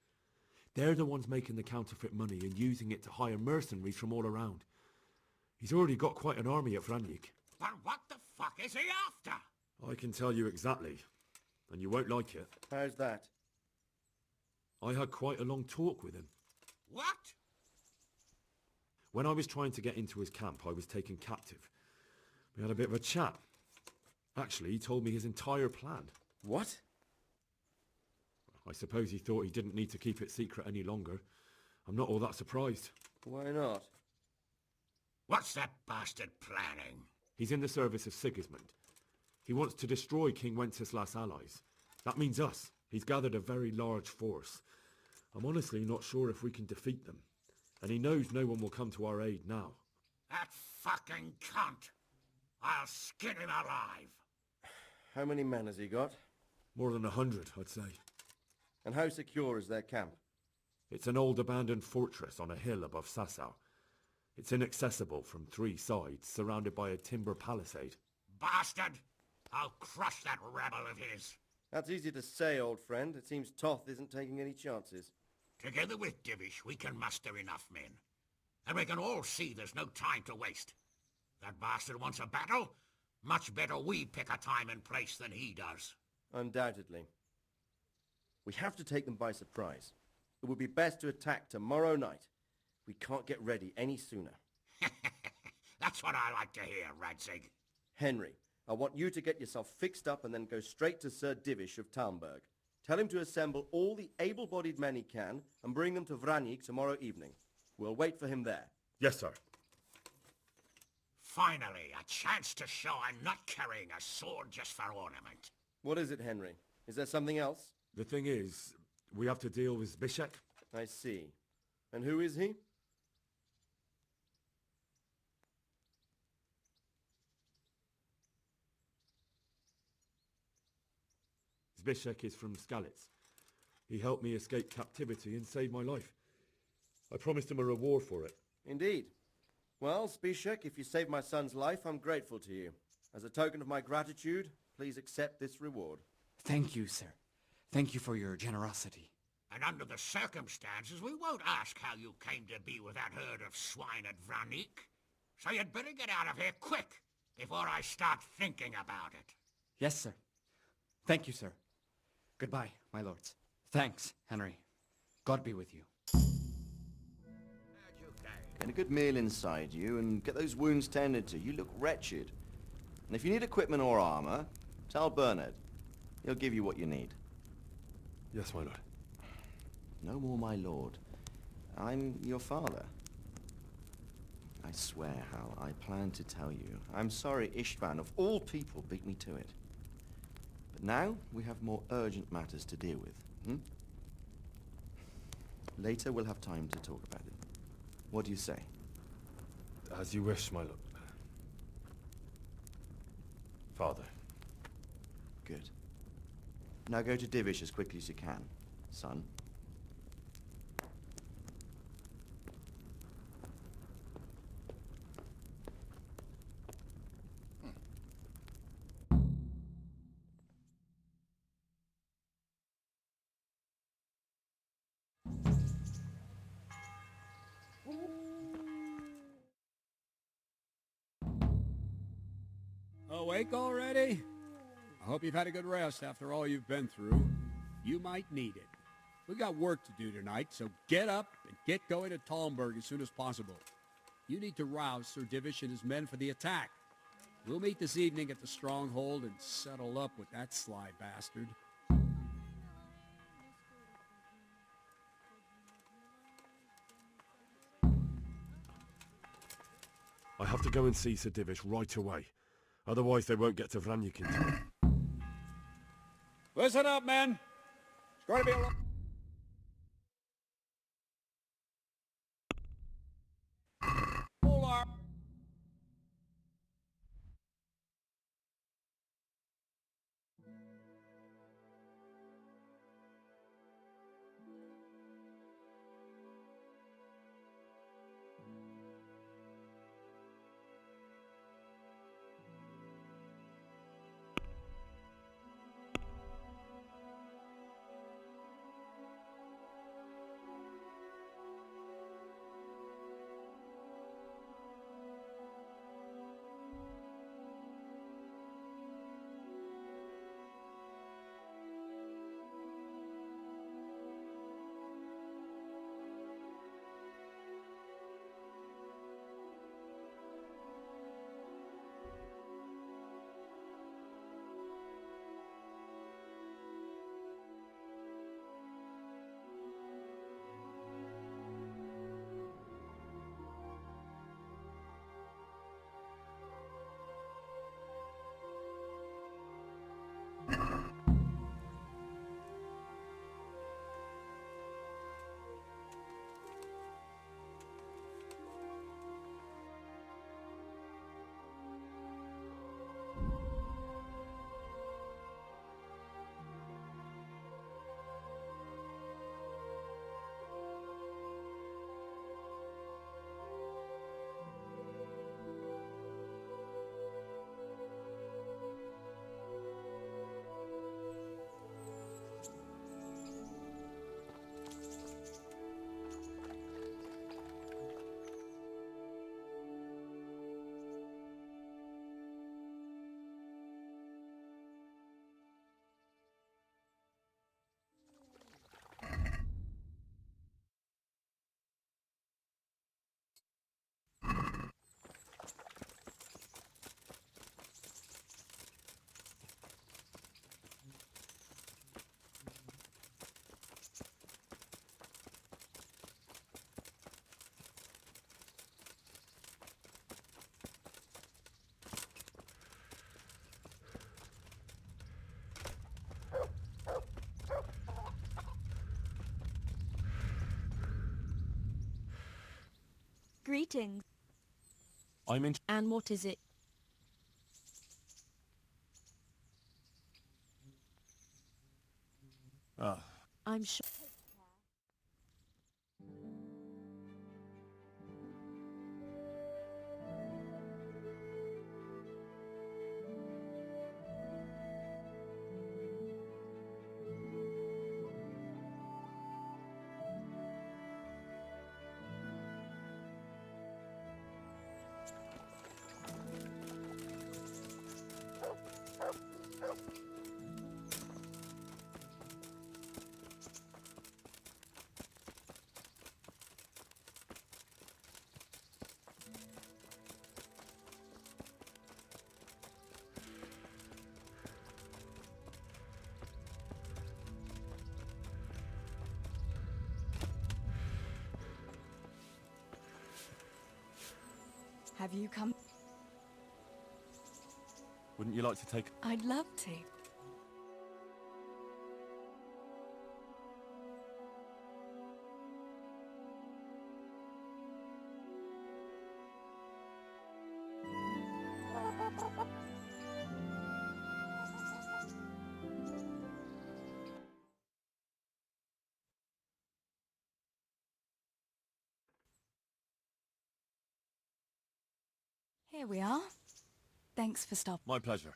They're the ones making the counterfeit money and using it to hire mercenaries from all around. He's already got quite an army at Vranyik. But what the fuck is he after? I can tell you exactly, and you won't like it. How's that? I had quite a long talk with him. What? When I was trying to get into his camp, I was taken captive. We had a bit of a chat. Actually, he told me his entire plan. What? I suppose he thought he didn't need to keep it secret any longer. I'm not all that surprised. Why not? What's that bastard planning? He's in the service of Sigismund. He wants to destroy King Wenceslas' allies. That means us. He's gathered a very large force. I'm honestly not sure if we can defeat them. And he knows no one will come to our aid now. That fucking cunt! I'll skin him alive! How many men has he got? More than 100, I'd say. And how secure is their camp? It's an old abandoned fortress on a hill above Sasau. It's inaccessible from 3 sides, surrounded by a timber palisade. Bastard! I'll crush that rebel of his! That's easy to say, old friend. It seems Toth isn't taking any chances. Together with Divish, we can muster enough men. And we can all see there's no time to waste. That bastard wants a battle? Much better we pick a time and place than he does. Undoubtedly. We have to take them by surprise. It would be best to attack tomorrow night. We can't get ready any sooner. That's what I like to hear, Radzig. Henry, I want you to get yourself fixed up and then go straight to Sir Divish of Talmberg. Tell him to assemble all the able-bodied men he can and bring them to Vranyig tomorrow evening. We'll wait for him there. Yes, sir. Finally, a chance to show I'm not carrying a sword just for ornament. What is it, Henry? Is there something else? The thing is, we have to deal with Zbyszek. I see. And who is he? Zbyszek is from Skalitz. He helped me escape captivity and saved my life. I promised him a reward for it. Indeed. Well, Zbyszek, if you saved my son's life, I'm grateful to you. As a token of my gratitude, please accept this reward. Thank you, sir. Thank you for your generosity. And under the circumstances, we won't ask how you came to be with that herd of swine at Vranyig. So you'd better get out of here quick, before I start thinking about it. Yes, sir. Thank you, sir. Goodbye, my lords. Thanks, Henry. God be with you. Get a good meal inside you and get those wounds tended to. You look wretched. And if you need equipment or armor, tell Bernard. He'll give you what you need. Yes, my lord. No more, my lord. I'm your father. I swear, Hal, I plan to tell you. I'm sorry Istvan, of all people, beat me to it. But now, we have more urgent matters to deal with. Later, we'll have time to talk about it. What do you say? As you wish, my lord. Father. Good. Now go to Divish as quickly as you can, son. Awake already? I hope you've had a good rest after all you've been through. You might need it. We got work to do tonight, so get up and get going to Talmberg as soon as possible. You need to rouse Sir Divish and his men for the attack. We'll meet this evening at the stronghold and settle up with that sly bastard. I have to go and see Sir Divish right away. Otherwise they won't get to Vranyig in time. Listen up, men. It's going to be a long... Hold on. Greetings. I'm in... And what is it? I'm sure. Have you come? Wouldn't you like to take... I'd love to. Here we are. Thanks for stopping. My pleasure.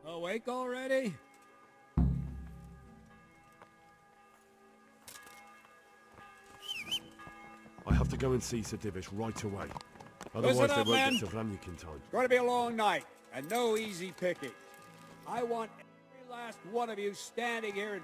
Awake already? I have to go and see Sir Divish right away. Otherwise Listen they up, won't men. get to Vlamnik in time. It's going to be a long night, and no easy picking. I want every last one of you standing here and...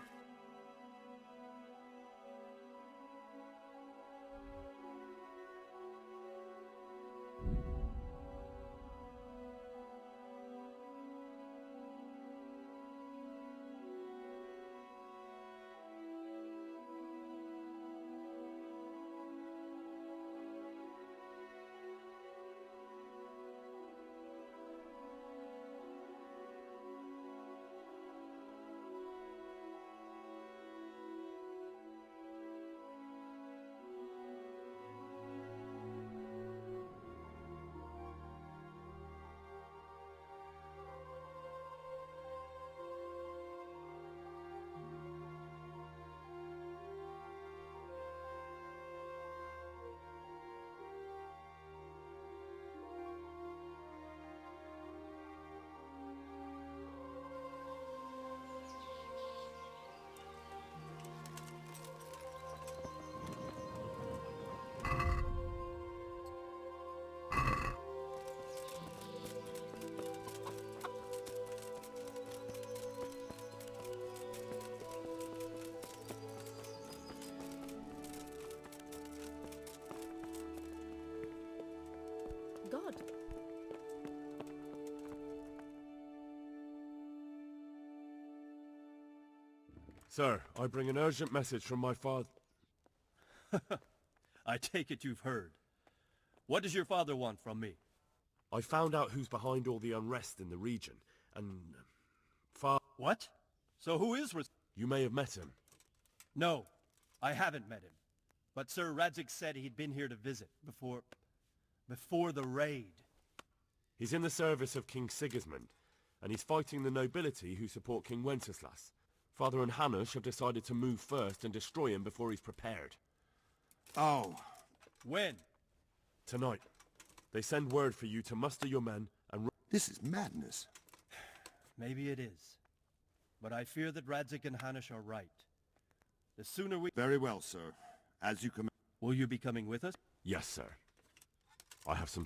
God. Sir, I bring an urgent message from my father. I take it you've heard. What does your father want from me? I found out who's behind all the unrest in the region, and... What? So who is... You may have met him. No, I haven't met him. But Sir Radzig said he'd been here to visit before the raid. He's in the service of King Sigismund, and he's fighting the nobility who support King Wenceslas. Father and Hanush have decided to move first and destroy him before he's prepared. Oh. When? Tonight. They send word for you to muster your men and... This is madness. Maybe it is. But I fear that Radzig and Hanush are right. The sooner we... Very well, sir. As you command. Will you be coming with us? Yes, sir. I have some...